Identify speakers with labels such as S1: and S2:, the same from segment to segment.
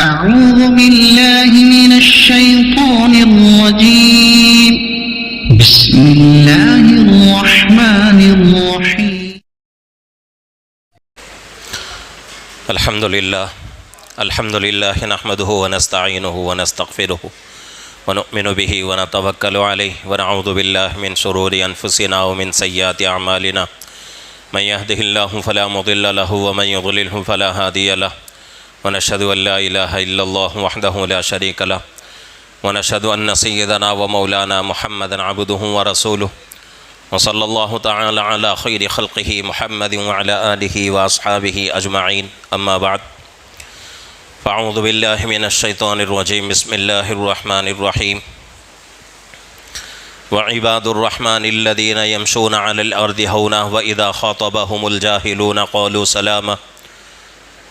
S1: أعوذ بالله من الشيطان الرجيم. بسم الله الرحمن الرحيم.
S2: الحمد لله نحمده ونستعينه ونستغفره ونؤمن به ونتوكل عليه ونعوذ بالله من شرور أنفسنا ومن سيئات أعمالنا. من يهده الله فلا مضل له ومن يضلله فلا هادي له. ونشهد أن لا إله إلا الله وحده لا شريك له ونشهد أن سيدنا ومولانا محمدا عبده ورسوله وصلى الله تعالى على خير خلقه محمد وعلى آله وأصحابه أجمعين. أما بعد فأعوذ بالله من الشيطان الرجيم. بسم الله الرحمن الرحيم. وعباد الرحمن الذين يمشون على الأرض هونا وإذا خاطبهم الجاهلون قالوا سلاما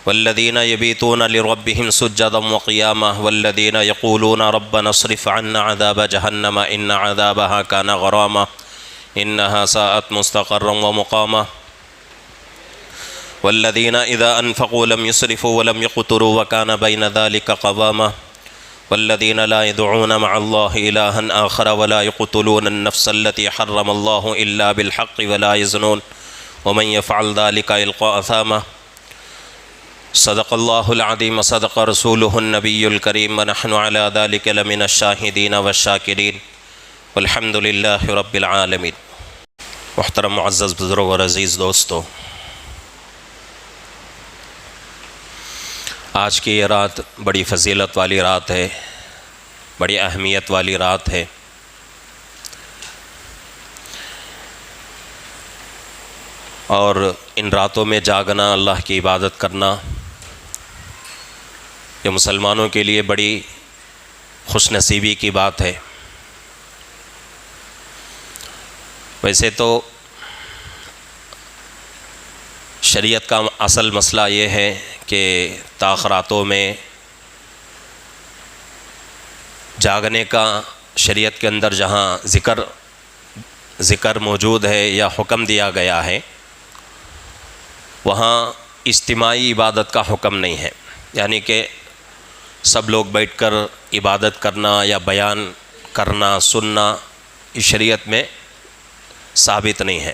S2: والذين يبيتون لربهم سجدا وقياما والذين يقولون ربنا اصرف عنا عذاب جهنم إن عذابها كان غراما إنها ساءت مستقرا ومقاما والذين إذا أنفقوا لم يسرفوا ولم يقتروا وكان بين ذلك قواما والذين لا يدعون مع الله إلها آخر ولا يقتلون النفس التي حرم الله إلا بالحق ولا يزنون ومن يفعل ذلك يلقى أثاما. صدق الله العظيم وصدق رسوله النبي الكريم ونحن على ذلك لمن الشاهدين والشاكرين والحمد لله رب العالمين. محترم معزز بزرگ اور عزیز دوستو، آج کی یہ رات بڑی فضیلت والی رات ہے، بڑی اہمیت والی رات ہے. اور ان راتوں میں جاگنا، اللہ کی عبادت کرنا، یہ مسلمانوں کے لیے بڑی خوش نصیبی کی بات ہے. ویسے تو شریعت کا اصل مسئلہ یہ ہے کہ تاخراتوں میں جاگنے کا شریعت کے اندر جہاں ذکر موجود ہے یا حکم دیا گیا ہے، وہاں اجتماعی عبادت کا حکم نہیں ہے. یعنی کہ سب لوگ بیٹھ کر عبادت کرنا یا بیان کرنا، سننا، اس شریعت میں ثابت نہیں ہے.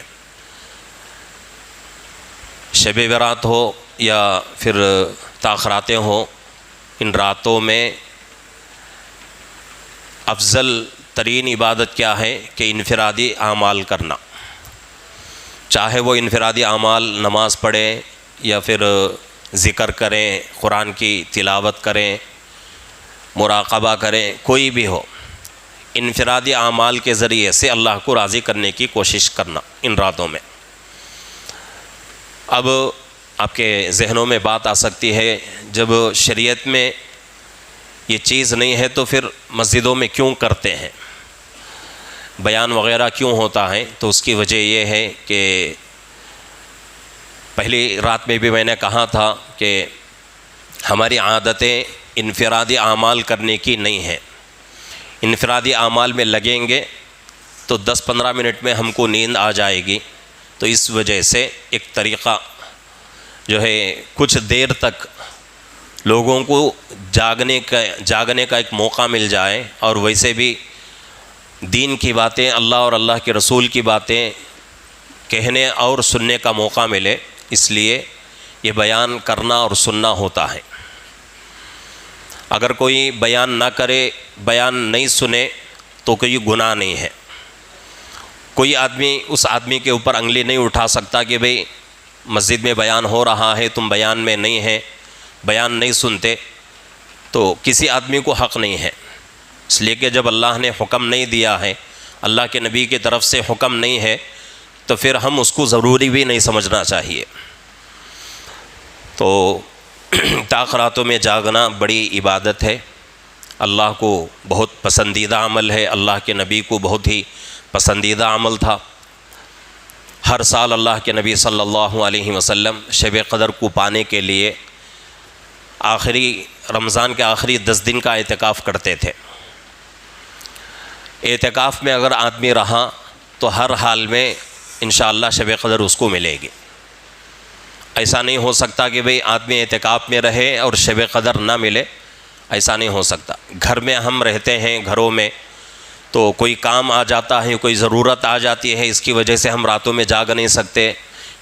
S2: شب برات ہو یا پھر تاخراتیں ہوں، ان راتوں میں افضل ترین عبادت کیا ہے کہ انفرادی اعمال کرنا. چاہے وہ انفرادی اعمال نماز پڑھیں یا پھر ذکر کریں، قرآن کی تلاوت کریں، مراقبہ کریں، کوئی بھی ہو، انفرادی اعمال کے ذریعے سے اللہ کو راضی کرنے کی کوشش کرنا ان راتوں میں. اب آپ کے ذہنوں میں بات آ سکتی ہے، جب شریعت میں یہ چیز نہیں ہے تو پھر مسجدوں میں کیوں کرتے ہیں، بیان وغیرہ کیوں ہوتا ہے؟ تو اس کی وجہ یہ ہے کہ پہلی رات میں بھی میں نے کہا تھا کہ ہماری عادتیں انفرادی اعمال کرنے کی نہیں ہیں. انفرادی اعمال میں لگیں گے تو 10-15 منٹ میں ہم کو نیند آ جائے گی. تو اس وجہ سے ایک طریقہ جو ہے کچھ دیر تک لوگوں کو جاگنے کا ایک موقع مل جائے، اور ویسے بھی دین کی باتیں، اللہ اور اللہ کے رسول کی باتیں کہنے اور سننے کا موقع ملے، اس لیے یہ بیان کرنا اور سننا ہوتا ہے. اگر کوئی بیان نہ کرے، بیان نہیں سنے تو کوئی گناہ نہیں ہے. کوئی آدمی اس آدمی کے اوپر انگلی نہیں اٹھا سکتا کہ بھئی مسجد میں بیان ہو رہا ہے، تم بیان میں نہیں ہے، بیان نہیں سنتے، تو کسی آدمی کو حق نہیں ہے. اس لیے کہ جب اللہ نے حکم نہیں دیا ہے، اللہ کے نبی کی طرف سے حکم نہیں ہے، تو پھر ہم اس کو ضروری بھی نہیں سمجھنا چاہیے. تو تاخراتوں میں جاگنا بڑی عبادت ہے، اللہ کو بہت پسندیدہ عمل ہے، اللہ کے نبی کو بہت ہی پسندیدہ عمل تھا. ہر سال اللہ کے نبی صلی اللہ علیہ وسلم شب قدر کو پانے کے لیے رمضان کے آخری 10 دن کا اعتکاف کرتے تھے. اعتکاف میں اگر آدمی رہا تو ہر حال میں انشاءاللہ شب قدر اس کو ملے گی. ایسا نہیں ہو سکتا کہ بھئی آدمی اعتکاف میں رہے اور شب قدر نہ ملے. ایسا نہیں ہو سکتا۔ گھر میں ہم رہتے ہیں، گھروں میں تو کوئی کام آ جاتا ہے، کوئی ضرورت آ جاتی ہے، اس کی وجہ سے ہم راتوں میں جاگ نہیں سکتے،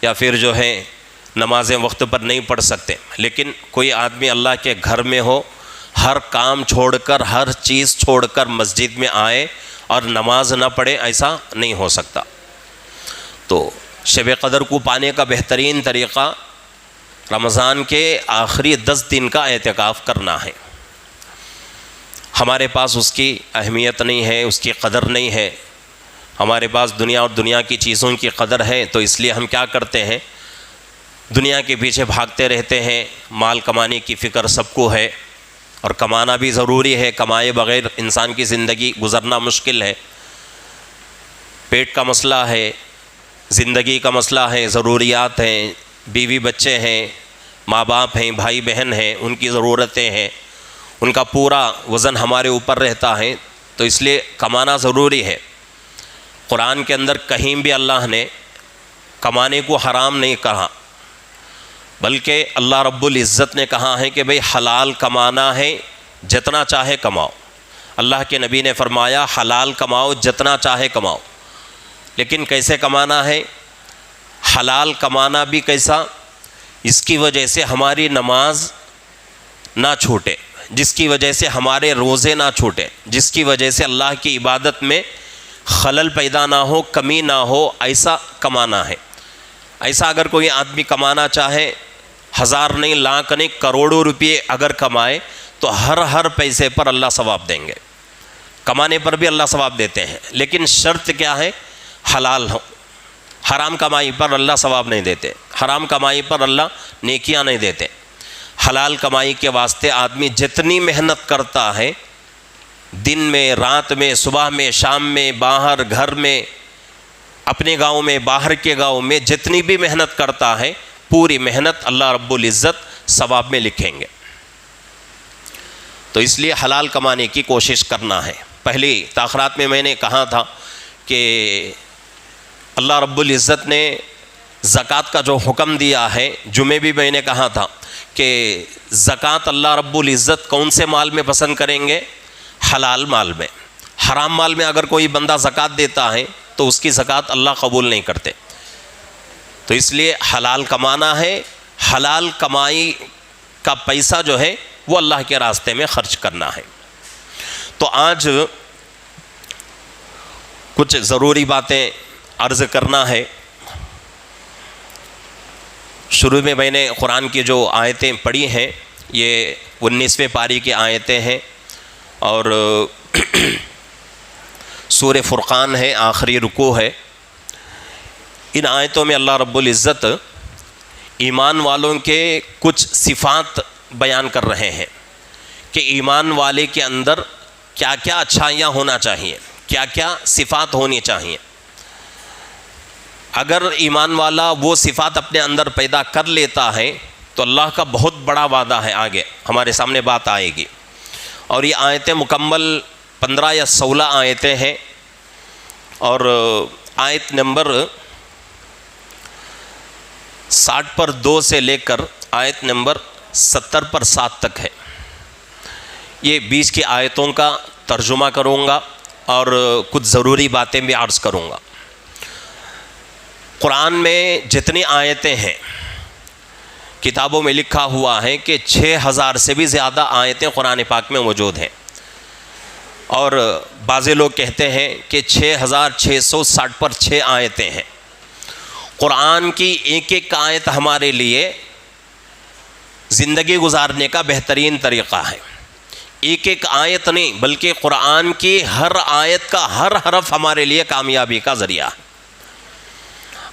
S2: یا پھر جو ہے نمازیں وقت پر نہیں پڑھ سکتے۔ لیکن کوئی آدمی اللہ کے گھر میں ہو، ہر کام چھوڑ کر، ہر چیز چھوڑ کر مسجد میں آئے اور نماز نہ پڑھے، ایسا نہیں ہو سکتا۔ تو شب قدر کو پانے کا بہترین طریقہ رمضان کے آخری 10 دن کا اعتکاف کرنا ہے۔ ہمارے پاس اس کی اہمیت نہیں ہے، اس کی قدر نہیں ہے، ہمارے پاس دنیا اور دنیا کی چیزوں کی قدر ہے، تو اس لیے ہم کیا کرتے ہیں، دنیا کے پیچھے بھاگتے رہتے ہیں۔ مال کمانے کی فکر سب کو ہے، اور کمانا بھی ضروری ہے، کمائے بغیر انسان کی زندگی گزرنا مشکل ہے۔ پیٹ کا مسئلہ ہے، زندگی کا مسئلہ ہے، ضروریات ہیں، بیوی بچے ہیں، ماں باپ ہیں، بھائی بہن ہیں، ان کی ضرورتیں ہیں، ان کا پورا وزن ہمارے اوپر رہتا ہے، تو اس لیے کمانا ضروری ہے۔ قرآن کے اندر کہیں بھی اللہ نے کمانے کو حرام نہیں کہا، بلکہ اللہ رب العزت نے کہا ہے کہ بھئی حلال کمانا ہے، جتنا چاہے کماؤ۔ اللہ کے نبی نے فرمایا حلال کماؤ، جتنا چاہے کماؤ۔ لیکن کیسے کمانا ہے، حلال کمانا بھی کیسا، اس کی وجہ سے ہماری نماز نہ چھوٹے، جس کی وجہ سے ہمارے روزے نہ چھوٹے، جس کی وجہ سے اللہ کی عبادت میں خلل پیدا نہ ہو، کمی نہ ہو، ایسا کمانا ہے۔ ایسا اگر کوئی آدمی کمانا چاہے، 1000 نہیں، لاکھ نہیں، کروڑوں روپئے اگر کمائے، تو ہر پیسے پر اللہ ثواب دیں گے۔ کمانے پر بھی اللہ ثواب دیتے ہیں، لیکن شرط کیا ہے، حلال ہو۔ حرام کمائی پر اللہ ثواب نہیں دیتے، حرام کمائی پر اللہ نیکیاں نہیں دیتے۔ حلال کمائی کے واسطے آدمی جتنی محنت کرتا ہے، دن میں، رات میں، صبح میں، شام میں، باہر گھر میں، اپنے گاؤں میں، باہر کے گاؤں میں، جتنی بھی محنت کرتا ہے، پوری محنت اللہ رب العزت ثواب میں لکھیں گے۔ تو اس لیے حلال کمانے کی کوشش کرنا ہے۔ پہلی تاخرات میں میں نے کہا تھا کہ اللہ رب العزت نے زکوٰۃ کا جو حکم دیا ہے، جمعے بھی میں نے کہا تھا کہ زکوٰۃ اللہ رب العزت کون سے مال میں پسند کریں گے، حلال مال میں۔ حرام مال میں اگر کوئی بندہ زکوٰۃ دیتا ہے تو اس کی زکوٰۃ اللہ قبول نہیں کرتے۔ تو اس لیے حلال کمانا ہے، حلال کمائی کا پیسہ جو ہے وہ اللہ کے راستے میں خرچ کرنا ہے۔ تو آج کچھ ضروری باتیں عرض کرنا ہے۔ شروع میں نے قرآن کی جو آیتیں پڑھی ہیں، یہ 19ویں پاری کی آیتیں ہیں، اور سورہ فرقان ہے، آخری رکوع ہے۔ ان آیتوں میں اللہ رب العزت ایمان والوں کے کچھ صفات بیان کر رہے ہیں کہ ایمان والے کے اندر کیا کیا اچھائیاں ہونا چاہیے، کیا کیا صفات ہونی چاہیے۔ اگر ایمان والا وہ صفات اپنے اندر پیدا کر لیتا ہے تو اللہ کا بہت بڑا وعدہ ہے، آگے ہمارے سامنے بات آئے گی۔ اور یہ آیتیں مکمل 15 یا 16 آیتیں ہیں، اور آیت نمبر 60 پر 2 سے لے کر آیت نمبر 70 پر 7 تک ہے۔ یہ 20 کی آیتوں کا ترجمہ کروں گا اور کچھ ضروری باتیں بھی عرض کروں گا۔ قرآن میں جتنی آیتیں ہیں، کتابوں میں لکھا ہوا ہے کہ 6000 سے بھی زیادہ آیتیں قرآن پاک میں موجود ہیں، اور بعض لوگ کہتے ہیں کہ 6660 پر 6 آیتیں ہیں۔ قرآن کی ایک ایک آیت ہمارے لیے زندگی گزارنے کا بہترین طریقہ ہے۔ ایک ایک آیت نہیں، بلکہ قرآن کی ہر آیت کا ہر حرف ہمارے لیے کامیابی کا ذریعہ ہے۔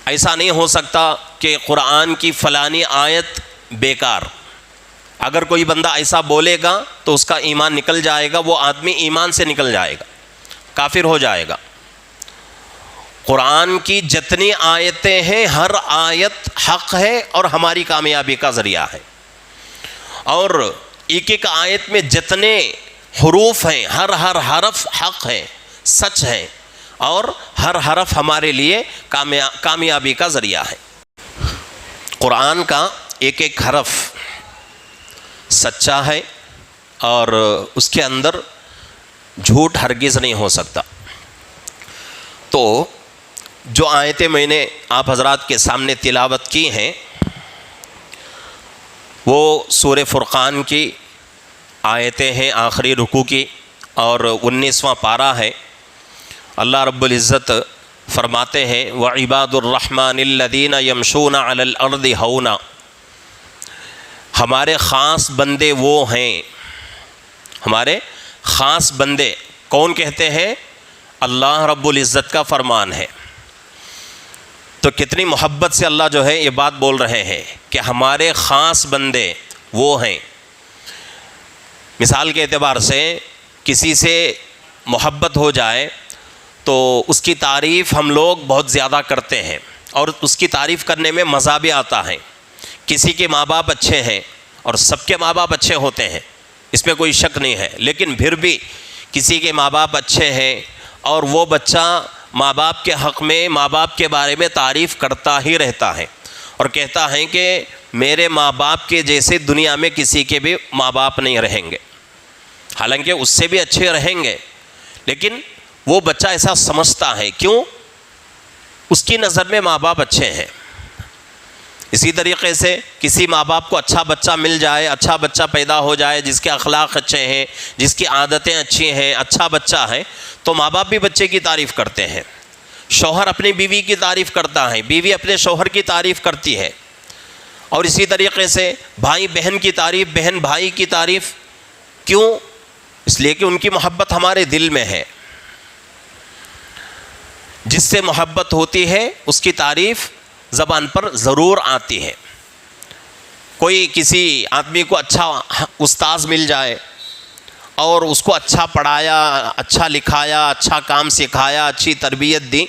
S2: ایسا نہیں ہو سکتا کہ قرآن کی فلانی آیت بیکار، اگر کوئی بندہ ایسا بولے گا تو اس کا ایمان نکل جائے گا، وہ آدمی ایمان سے نکل جائے گا، کافر ہو جائے گا۔ قرآن کی جتنی آیتیں ہیں، ہر آیت حق ہے اور ہماری کامیابی کا ذریعہ ہے، اور ایک ایک آیت میں جتنے حروف ہیں، ہر حرف حق ہے، سچ ہے، اور ہر حرف ہمارے لیے کامیابی کا ذریعہ ہے۔ قرآن کا ایک ایک حرف سچا ہے، اور اس کے اندر جھوٹ ہرگز نہیں ہو سکتا۔ تو جو آیتیں میں نے آپ حضرات کے سامنے تلاوت کی ہیں وہ سورہ فرقان کی آیتیں ہیں، آخری رکوع کی، اور 19واں پارہ ہے۔ اللہ رب العزت فرماتے ہیں وَعِبَادُ الرَّحْمَنِ الَّذِينَ يَمْشُونَ عَلَى الْأَرْضِ هَوْنًا، ہمارے خاص بندے وہ ہیں، ہمارے خاص بندے کون کہتے ہیں؟ اللہ رب العزت کا فرمان ہے۔ تو کتنی محبت سے اللہ جو ہے یہ بات بول رہے ہیں کہ ہمارے خاص بندے وہ ہیں۔ مثال کے اعتبار سے کسی سے محبت ہو جائے تو اس کی تعریف ہم لوگ بہت زیادہ کرتے ہیں اور اس کی تعریف کرنے میں مزہ بھی آتا ہے۔ کسی کے ماں باپ اچھے ہیں اور سب کے ماں باپ اچھے ہوتے ہیں، اس میں کوئی شک نہیں ہے، لیکن پھر بھی کسی کے ماں باپ اچھے ہیں اور وہ بچہ ماں باپ کے حق میں ماں باپ کے بارے میں تعریف کرتا ہی رہتا ہے اور کہتا ہے کہ میرے ماں باپ کے جیسے دنیا میں کسی کے بھی ماں باپ نہیں رہیں گے، حالانکہ اس سے بھی اچھے رہیں گے، لیکن وہ بچہ ایسا سمجھتا ہے، کیوں؟ اس کی نظر میں ماں باپ اچھے ہیں۔ اسی طریقے سے کسی ماں باپ کو اچھا بچہ مل جائے، اچھا بچہ پیدا ہو جائے جس کے اخلاق اچھے ہیں، جس کی عادتیں اچھی ہیں، اچھا بچہ ہے، تو ماں باپ بھی بچے کی تعریف کرتے ہیں۔ شوہر اپنی بیوی کی تعریف کرتا ہے، بیوی اپنے شوہر کی تعریف کرتی ہے، اور اسی طریقے سے بھائی بہن کی تعریف، بہن بھائی کی تعریف۔ کیوں؟ اس لیے کہ ان کی محبت ہمارے دل میں ہے۔ جس سے محبت ہوتی ہے اس کی تعریف زبان پر ضرور آتی ہے۔ کوئی کسی آدمی کو اچھا استاذ مل جائے اور اس کو اچھا پڑھایا، اچھا لکھایا، اچھا کام سکھایا، اچھی تربیت دی،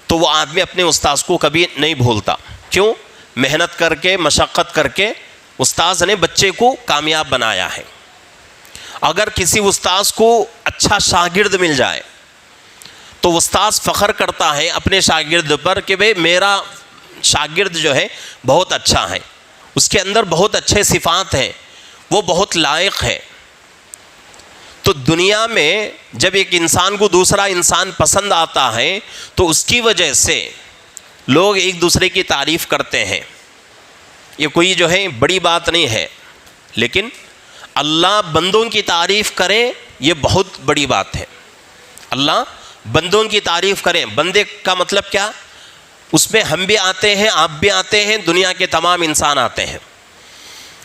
S2: تو وہ آدمی اپنے استاذ کو کبھی نہیں بھولتا۔ کیوں؟ محنت کر کے، مشقت کر کے استاذ نے بچے کو کامیاب بنایا ہے۔ اگر کسی استاذ کو اچھا شاگرد مل جائے تو استاذ فخر کرتا ہے اپنے شاگرد پر کہ بھئی میرا شاگرد جو ہے بہت اچھا ہے، اس کے اندر بہت اچھے صفات ہیں، وہ بہت لائق ہے۔ تو دنیا میں جب ایک انسان کو دوسرا انسان پسند آتا ہے تو اس کی وجہ سے لوگ ایک دوسرے کی تعریف کرتے ہیں۔ یہ کوئی جو ہے بڑی بات نہیں ہے، لیکن اللہ بندوں کی تعریف کرے یہ بہت بڑی بات ہے۔ اللہ بندوں کی تعریف کریں۔ بندے کا مطلب کیا؟ اس میں ہم بھی آتے ہیں، آپ بھی آتے ہیں، دنیا کے تمام انسان آتے ہیں۔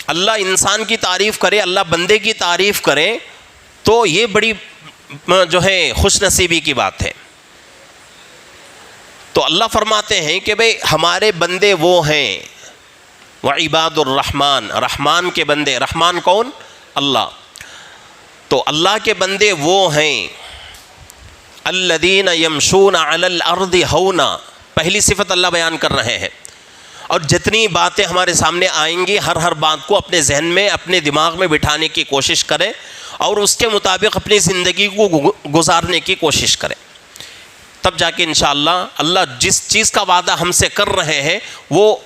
S2: اللہ انسان کی تعریف کرے، اللہ بندے کی تعریف کرے تو یہ بڑی جو ہے خوش نصیبی کی بات ہے۔ تو اللہ فرماتے ہیں کہ بھئی ہمارے بندے وہ ہیں، وعباد الرحمن، رحمان کے بندے۔ رحمان کون؟ اللہ۔ تو اللہ کے بندے وہ ہیں الذین یمشون علی الارض ہونا۔ پہلی صفت اللہ بیان کر رہے ہیں، اور جتنی باتیں ہمارے سامنے آئیں گی ہر بات کو اپنے ذہن میں، اپنے دماغ میں بٹھانے کی کوشش کریں اور اس کے مطابق اپنی زندگی کو گزارنے کی کوشش کریں، تب جا کے انشاءاللہ اللہ جس چیز کا وعدہ ہم سے کر رہے ہیں وہ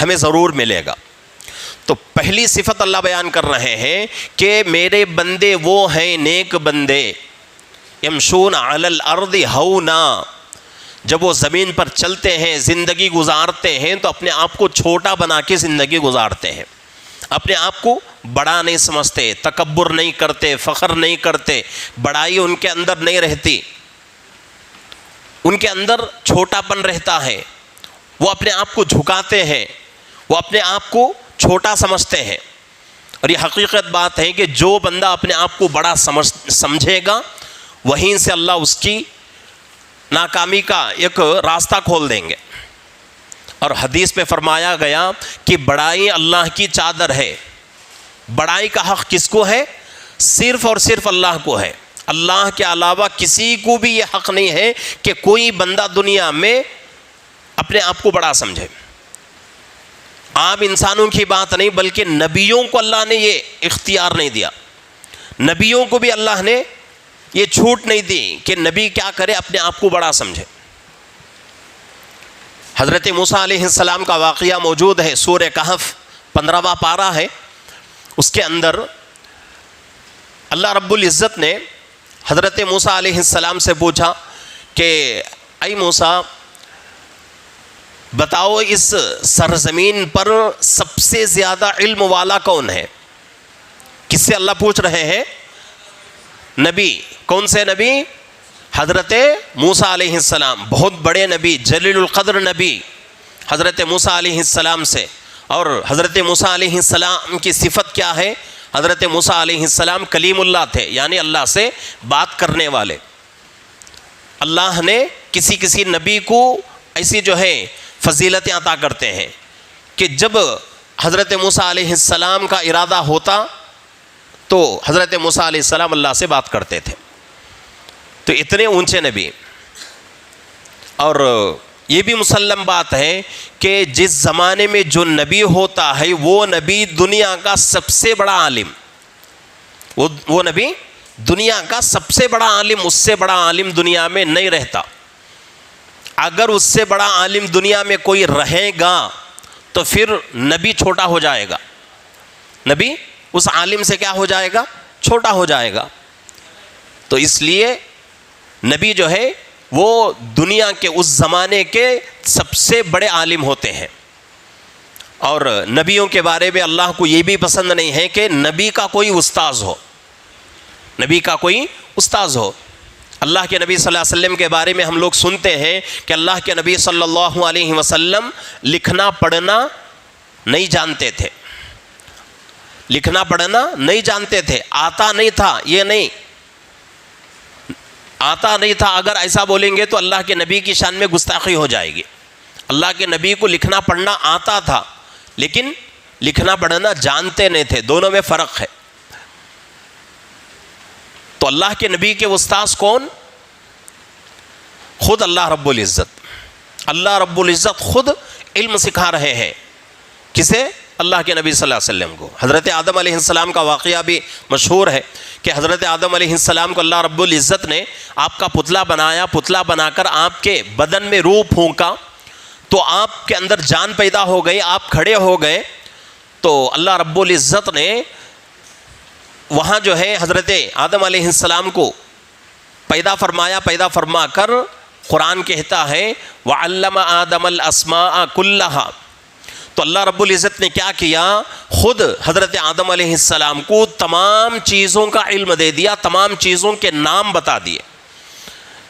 S2: ہمیں ضرور ملے گا۔ تو پہلی صفت اللہ بیان کر رہے ہیں کہ میرے بندے وہ ہیں، نیک بندے، یمشون علی الارض ہونا، جب وہ زمین پر چلتے ہیں، زندگی گزارتے ہیں تو اپنے آپ کو چھوٹا بنا کے زندگی گزارتے ہیں، اپنے آپ کو بڑا نہیں سمجھتے، تکبر نہیں کرتے، فخر نہیں کرتے، بڑائی ان کے اندر نہیں رہتی، ان کے اندر چھوٹا پن رہتا ہے، وہ اپنے آپ کو جھکاتے ہیں، وہ اپنے آپ کو چھوٹا سمجھتے ہیں۔ اور یہ حقیقت بات ہے کہ جو بندہ اپنے آپ کو بڑا سمجھے گا وہیں سے اللہ اس کی ناکامی کا ایک راستہ کھول دیں گے۔ اور حدیث میں فرمایا گیا کہ بڑائی اللہ کی چادر ہے۔ بڑائی کا حق کس کو ہے؟ صرف اور صرف اللہ کو ہے۔ اللہ کے علاوہ کسی کو بھی یہ حق نہیں ہے کہ کوئی بندہ دنیا میں اپنے آپ کو بڑا سمجھے۔ عام انسانوں کی بات نہیں، بلکہ نبیوں کو اللہ نے یہ اختیار نہیں دیا، نبیوں کو بھی اللہ نے یہ چھوٹ نہیں دی کہ نبی کیا کرے، اپنے آپ کو بڑا سمجھے۔ حضرت موسیٰ علیہ السلام کا واقعہ موجود ہے، سورہ کہف 15واں پارہ ہے، اس کے اندر اللہ رب العزت نے حضرت موسیٰ علیہ السلام سے پوچھا کہ اے موسیٰ بتاؤ اس سرزمین پر سب سے زیادہ علم والا کون ہے؟ کس سے اللہ پوچھ رہے ہیں؟ نبی. کون سے نبی؟ حضرت موسیٰ علیہ السلام، بہت بڑے نبی، جلیل القدر نبی حضرت موسیٰ علیہ السلام سے. اور حضرت موسیٰ علیہ السلام کی صفت کیا ہے؟ حضرت موسیٰ علیہ السلام کلیم اللہ تھے، یعنی اللہ سے بات کرنے والے. اللہ نے کسی نبی کو ایسی جو ہے فضیلتیں عطا کرتے ہیں کہ جب حضرت موسیٰ علیہ السلام کا ارادہ ہوتا تو حضرت موسیٰ علیہ السلام اللہ سے بات کرتے تھے. تو اتنے اونچے نبی. اور یہ بھی مسلم بات ہے کہ جس زمانے میں جو نبی ہوتا ہے وہ نبی دنیا کا سب سے بڑا عالم، وہ نبی دنیا کا سب سے بڑا عالم، اس سے بڑا عالم دنیا میں نہیں رہتا. اگر اس سے بڑا عالم دنیا میں کوئی رہے گا تو پھر نبی چھوٹا ہو جائے گا، نبی اس عالم سے کیا ہو جائے گا؟ چھوٹا ہو جائے گا. تو اس لیے نبی جو ہے وہ دنیا کے اس زمانے کے سب سے بڑے عالم ہوتے ہیں. اور نبیوں کے بارے میں اللہ کو یہ بھی پسند نہیں ہے کہ نبی کا کوئی استاذ ہو، نبی کا کوئی استاذ ہو. اللہ کے نبی صلی اللہ علیہ وسلم کے بارے میں ہم لوگ سنتے ہیں کہ اللہ کے نبی صلی اللہ علیہ وسلم لکھنا پڑھنا نہیں جانتے تھے، لکھنا پڑھنا نہیں جانتے تھے، آتا نہیں تھا. یہ نہیں آتا نہیں تھا، اگر ایسا بولیں گے تو اللہ کے نبی کی شان میں گستاخی ہو جائے گی. اللہ کے نبی کو لکھنا پڑھنا آتا تھا لیکن لکھنا پڑھنا جانتے نہیں تھے، دونوں میں فرق ہے. تو اللہ کے نبی کے استاذ کون؟ خود اللہ رب العزت. اللہ رب العزت خود علم سکھا رہے ہیں. کسے؟ اللہ کے نبی صلی اللہ علیہ وسلم کو. حضرت آدم علیہ السلام کا واقعہ بھی مشہور ہے کہ حضرت آدم علیہ السلام کو اللہ رب العزت نے آپ کا پتلا بنایا، پتلا بنا کر آپ کے بدن میں روح پھونکا تو آپ کے اندر جان پیدا ہو گئی، آپ کھڑے ہو گئے. تو اللہ رب العزت نے وہاں جو ہے حضرت آدم علیہ السلام کو پیدا فرمایا. پیدا فرما کر قرآن کہتا ہے وَعَلَّمَ آدَمَ الْأَسْمَاءَ كُلَّهَا. تو اللہ رب العزت نے کیا کیا؟ خود حضرت آدم علیہ السلام کو تمام چیزوں کا علم دے دیا، تمام چیزوں کے نام بتا دیے.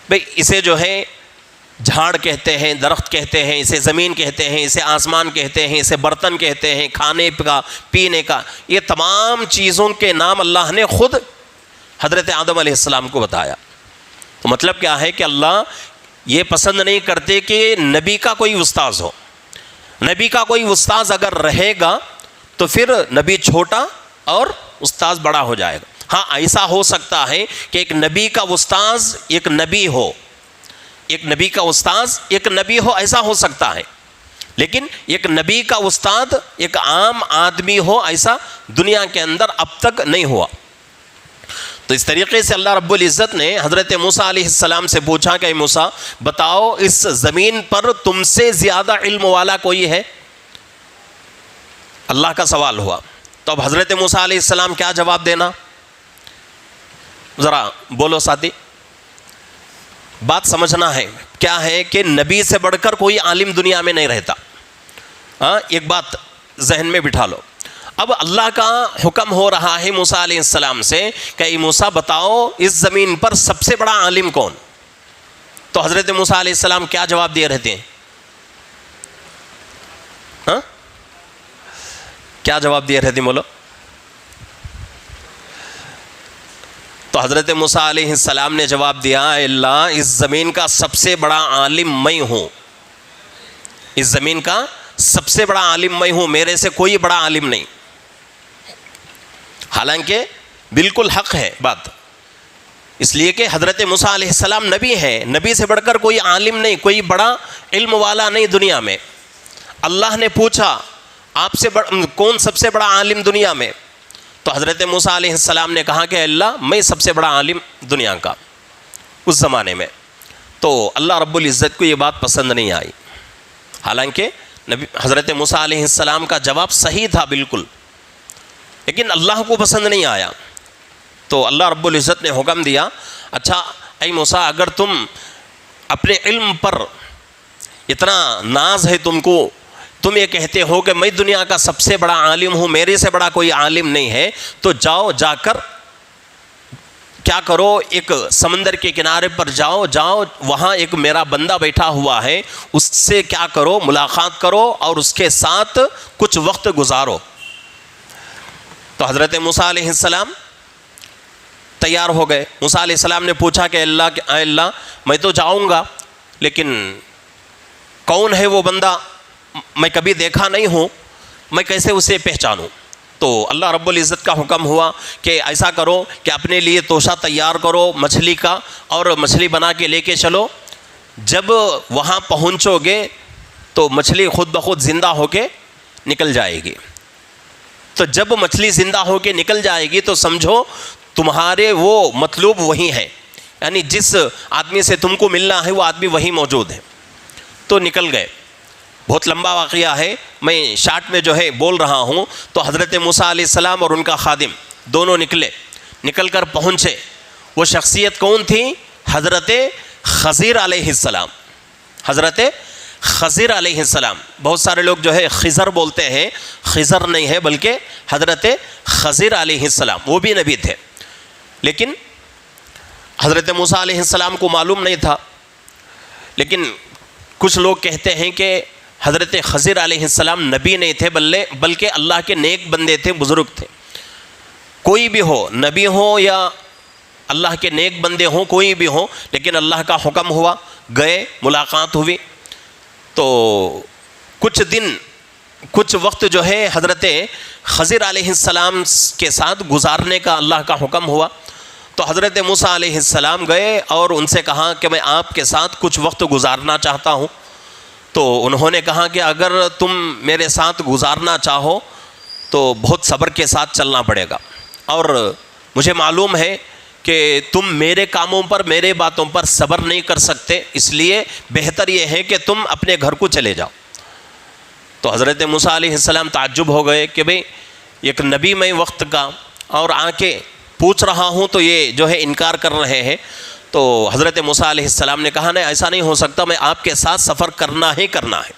S2: بھئی اسے جو ہے جھاڑ کہتے ہیں، درخت کہتے ہیں، اسے زمین کہتے ہیں، اسے آسمان کہتے ہیں، اسے برتن کہتے ہیں، کھانے کا پینے کا، یہ تمام چیزوں کے نام اللہ نے خود حضرت آدم علیہ السلام کو بتایا. تو مطلب کیا ہے کہ اللہ یہ پسند نہیں کرتے کہ نبی کا کوئی استاذ ہو. نبی کا کوئی استاذ اگر رہے گا تو پھر نبی چھوٹا اور استاذ بڑا ہو جائے گا. ہاں ایسا ہو سکتا ہے کہ ایک نبی کا استاذ ایک نبی ہو، ایک نبی کا استاذ ایک نبی ہو، ایسا ہو سکتا ہے. لیکن ایک نبی کا استاد ایک عام آدمی ہو، ایسا دنیا کے اندر اب تک نہیں ہوا. تو اس طریقے سے اللہ رب العزت نے حضرت موسیٰ علیہ السلام سے پوچھا کہ موسیٰ بتاؤ اس زمین پر تم سے زیادہ علم والا کوئی ہے؟ اللہ کا سوال ہوا. تو اب حضرت موسیٰ علیہ السلام کیا جواب دینا؟ ذرا بولو ساتھی. بات سمجھنا ہے کیا ہے کہ نبی سے بڑھ کر کوئی عالم دنیا میں نہیں رہتا. ہاں ایک بات ذہن میں بٹھا لو. اب اللہ کا حکم ہو رہا ہے موسیٰ علیہ السلام سے کہ اے موسیٰ بتاؤ اس زمین پر سب سے بڑا عالم کون؟ تو حضرت موسیٰ علیہ السلام کیا جواب دیے رہتے ہیں؟ ہاں کیا جواب دیے رہتے ہیں بولو؟ تو حضرت موسیٰ علیہ السلام نے جواب دیا اے اللہ اس زمین کا سب سے بڑا عالم میں ہوں، اس زمین کا سب سے بڑا عالم میں ہوں، میرے سے کوئی بڑا عالم نہیں. حالانکہ بالکل حق ہے بات، اس لیے کہ حضرت موسیٰ علیہ السلام نبی ہے، نبی سے بڑھ کر کوئی عالم نہیں، کوئی بڑا علم والا نہیں دنیا میں. اللہ نے پوچھا آپ سے کون سب سے بڑا عالم دنیا میں؟ تو حضرت موسیٰ علیہ السلام نے کہا کہ اللہ میں سب سے بڑا عالم دنیا کا اس زمانے میں. تو اللہ رب العزت کو یہ بات پسند نہیں آئی. حالانکہ حضرت موسیٰ علیہ السلام کا جواب صحیح تھا بالکل، لیکن اللہ کو پسند نہیں آیا. تو اللہ رب العزت نے حکم دیا، اچھا اے موسیٰ، اگر تم اپنے علم پر اتنا ناز ہے تم کو، تم یہ کہتے ہو کہ میں دنیا کا سب سے بڑا عالم ہوں، میرے سے بڑا کوئی عالم نہیں ہے، تو جاؤ، جا کر کیا کرو، ایک سمندر کے کنارے پر جاؤ، وہاں ایک میرا بندہ بیٹھا ہوا ہے، اس سے کیا کرو، ملاقات کرو اور اس کے ساتھ کچھ وقت گزارو۔ تو حضرت موسیٰ علیہ السلام تیار ہو گئے۔ موسیٰ علیہ السلام نے پوچھا کہ اللہ میں تو جاؤں گا، لیکن کون ہے وہ بندہ، میں کبھی دیکھا نہیں ہوں، میں کیسے اسے پہچانوں؟ تو اللہ رب العزت کا حکم ہوا کہ ایسا کرو کہ اپنے لیے توشہ تیار کرو مچھلی کا، اور مچھلی بنا کے لے کے چلو، جب وہاں پہنچو گے تو مچھلی خود بخود زندہ ہو کے نکل جائے گی۔ تو جب مچھلی زندہ ہو کے نکل جائے گی تو سمجھو تمہارے وہ مطلوب وہی ہے، یعنی جس آدمی سے تم کو ملنا ہے وہ آدمی وہی موجود ہے۔ تو نکل گئے۔ بہت لمبا واقعہ ہے، میں شارٹ میں جو ہے بول رہا ہوں۔ تو حضرت موسیٰ علیہ السلام اور ان کا خادم دونوں نکل کر پہنچے۔ وہ شخصیت کون تھی؟ حضرت خضر علیہ السلام۔ حضرت خضر علیہ السلام، بہت سارے لوگ جو ہے خضر بولتے ہیں، خضر نہیں ہے بلکہ حضرت خضر علیہ السلام، وہ بھی نبی تھے، لیکن حضرت موسیٰ علیہ السلام کو معلوم نہیں تھا۔ لیکن کچھ لوگ کہتے ہیں کہ حضرت خضر علیہ السلام نبی نہیں تھے بلکہ اللہ کے نیک بندے تھے، بزرگ تھے۔ کوئی بھی ہو، نبی ہو یا اللہ کے نیک بندے ہوں، کوئی بھی ہو، لیکن اللہ کا حکم ہوا، گئے، ملاقات ہوئی۔ تو کچھ وقت جو ہے حضرت خضر علیہ السلام کے ساتھ گزارنے کا اللہ کا حکم ہوا۔ تو حضرت موسیٰ علیہ السلام گئے اور ان سے کہا کہ میں آپ کے ساتھ کچھ وقت گزارنا چاہتا ہوں۔ تو انہوں نے کہا کہ اگر تم میرے ساتھ گزارنا چاہو تو بہت صبر کے ساتھ چلنا پڑے گا، اور مجھے معلوم ہے کہ تم میرے کاموں پر، میرے باتوں پر صبر نہیں کر سکتے، اس لیے بہتر یہ ہے کہ تم اپنے گھر کو چلے جاؤ۔ تو حضرت موسیٰ علیہ السلام تعجب ہو گئے کہ بھئی ایک نبی میں وقت کا، اور آ کے پوچھ رہا ہوں تو یہ جو ہے انکار کر رہے ہیں۔ تو حضرت موسیٰ علیہ السلام نے کہا نہیں، ایسا نہیں ہو سکتا، میں آپ کے ساتھ سفر کرنا ہی کرنا ہے۔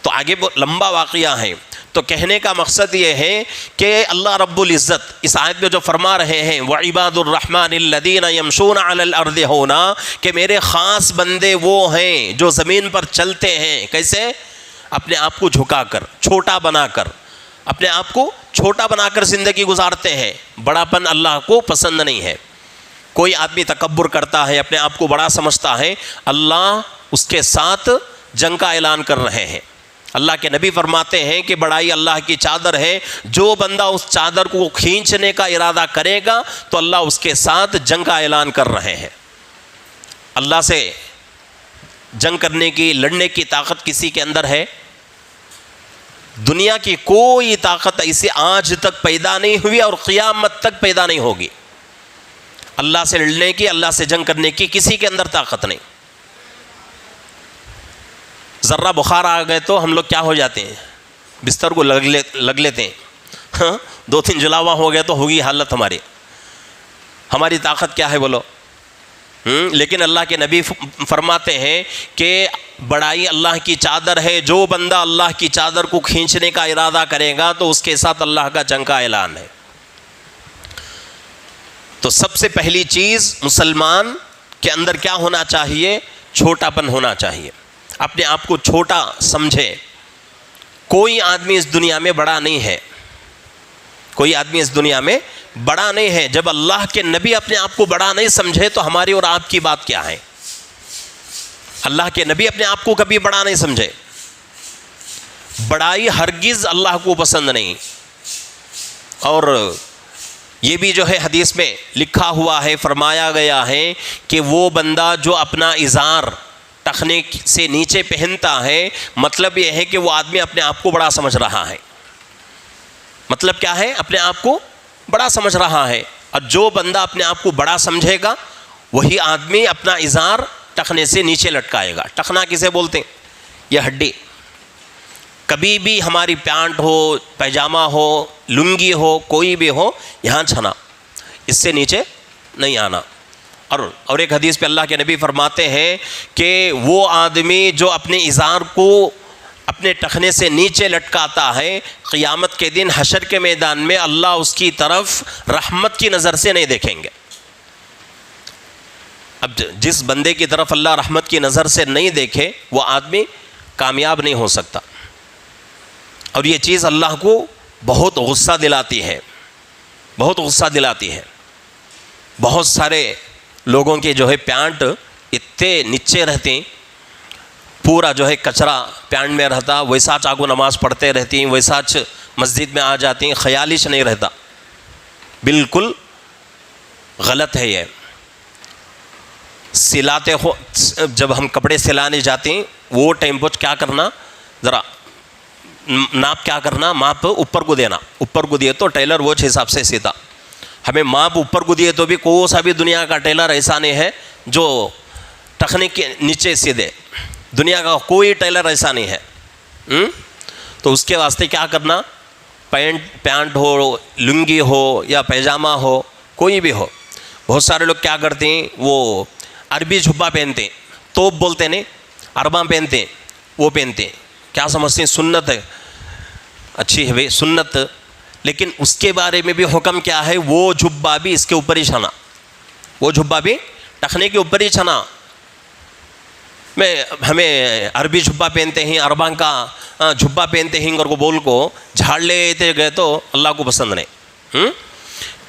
S2: تو آگے لمبا واقعہ ہے۔ تو کہنے کا مقصد یہ ہے کہ اللہ رب العزت اس آیت میں جو فرما رہے ہیں وَعِبَادُ الرَّحْمَنِ الَّذِينَ يَمْشُونَ عَلَى الْأَرْضِ هَوْنًا، کہ میرے خاص بندے وہ ہیں جو زمین پر چلتے ہیں، کیسے؟ اپنے آپ کو جھکا کر، چھوٹا بنا کر، اپنے آپ کو چھوٹا بنا کر زندگی گزارتے ہیں۔ بڑا پن اللہ کو پسند نہیں ہے۔ کوئی آدمی تکبر کرتا ہے، اپنے آپ کو بڑا سمجھتا ہے، اللہ اس کے ساتھ جنگ کا اعلان کر رہے ہیں۔ اللہ کے نبی فرماتے ہیں کہ بڑائی اللہ کی چادر ہے، جو بندہ اس چادر کو کھینچنے کا ارادہ کرے گا تو اللہ اس کے ساتھ جنگ کا اعلان کر رہے ہیں۔ اللہ سے جنگ کرنے کی، لڑنے کی طاقت کسی کے اندر ہے؟ دنیا کی کوئی طاقت ایسی آج تک پیدا نہیں ہوئی اور قیامت تک پیدا نہیں ہوگی۔ اللہ سے لڑنے کی، اللہ سے جنگ کرنے کی کسی کے اندر طاقت نہیں۔ ذرہ بخار آ گئے تو ہم لوگ کیا ہو جاتے ہیں؟ بستر کو لگ لیتے ہیں۔ 2-3 جلاوا ہو گیا تو ہوگی حالت ہماری طاقت کیا ہے بولو؟ لیکن اللہ کے نبی فرماتے ہیں کہ بڑائی اللہ کی چادر ہے، جو بندہ اللہ کی چادر کو کھینچنے کا ارادہ کرے گا تو اس کے ساتھ اللہ کا جنگ کا اعلان ہے۔ تو سب سے پہلی چیز مسلمان کے اندر کیا ہونا چاہیے؟ چھوٹا پن ہونا چاہیے، اپنے آپ کو چھوٹا سمجھے۔ کوئی آدمی اس دنیا میں بڑا نہیں ہے، کوئی آدمی اس دنیا میں بڑا نہیں ہے۔ جب اللہ کے نبی اپنے آپ کو بڑا نہیں سمجھے تو ہماری اور آپ کی بات کیا ہے؟ اللہ کے نبی اپنے آپ کو کبھی بڑا نہیں سمجھے۔ بڑائی ہرگز اللہ کو پسند نہیں۔ اور یہ بھی جو ہے حدیث میں لکھا ہوا ہے، فرمایا گیا ہے کہ وہ بندہ جو اپنا ازار ٹخنے سے نیچے پہنتا ہے، مطلب یہ ہے کہ وہ آدمی اپنے آپ کو بڑا سمجھ رہا ہے۔ مطلب کیا ہے؟ اپنے آپ کو بڑا سمجھ رہا ہے۔ اور جو بندہ اپنے آپ کو بڑا سمجھے گا وہی آدمی اپنا ازار ٹخنے سے نیچے لٹکائے گا۔ ٹخنا کسے بولتے ہیں؟ یہ ہڈی۔ کبھی بھی ہماری پینٹ ہو، پیجامہ ہو، لنگی ہو، کوئی بھی ہو، یہاں چھنا، اس سے نیچے نہیں آنا. اور ایک حدیث پہ اللہ کے نبی فرماتے ہیں کہ وہ آدمی جو اپنے ازار کو اپنے ٹخنے سے نیچے لٹکاتا ہے، قیامت کے دن حشر کے میدان میں اللہ اس کی طرف رحمت کی نظر سے نہیں دیکھیں گے. اب جس بندے کی طرف اللہ رحمت کی نظر سے نہیں دیکھے وہ آدمی کامیاب نہیں ہو سکتا. اور یہ چیز اللہ کو بہت غصہ دلاتی ہے، بہت غصہ دلاتی ہے. بہت سارے لوگوں کے جو ہے پینٹ اتنے نیچے رہتے ہیں، پورا جو ہے کچرا پینٹ میں رہتا، ویسا چاقو نماز پڑھتے رہتی ہیں، ویسا مسجد میں آ جاتی ہیں، خیالش نہیں رہتا. بالکل غلط ہے یہ. سلاتے ہو جب ہم کپڑے سلانے جاتے ہیں وہ ٹائم پر کیا کرنا، ذرا ناپ کیا کرنا، ماپ اوپر کو دینا. اوپر کو دیے تو ٹیلر وہ حساب سے سیتا. ہمیں ماپ اوپر کو دیے تو بھی کوئی سا بھی دنیا کا ٹیلر ایسا نہیں ہے جو ٹخنے کے نیچے سیدھے. دنیا کا کوئی ٹیلر ایسا نہیں ہے. تو اس کے واسطے کیا کرنا، پینٹ ہو، لنگی ہو یا پیجامہ ہو، کوئی بھی ہو. بہت سارے لوگ کیا کرتے ہیں، وہ عربی جھبا پہنتے ہیں، توپ بولتے ہیں، عرباں پہنتے ہیں، وہ پہنتے ہیں. کیا سمجھتے ہیں سنت ہے، اچھی ہے بھائی سنت، لیکن اس کے بارے میں بھی حکم کیا ہے، وہ جھبا بھی اس کے اوپر ہی چھنا، وہ جھبا بھی ٹخنے کے اوپر ہی چھنا. ہمیں عربی جھبا پہنتے ہیں، عرباں کا جھبا پہنتے ہیں اور کو بول کو جھاڑ لیتے گئے تو اللہ کو پسند نہیں.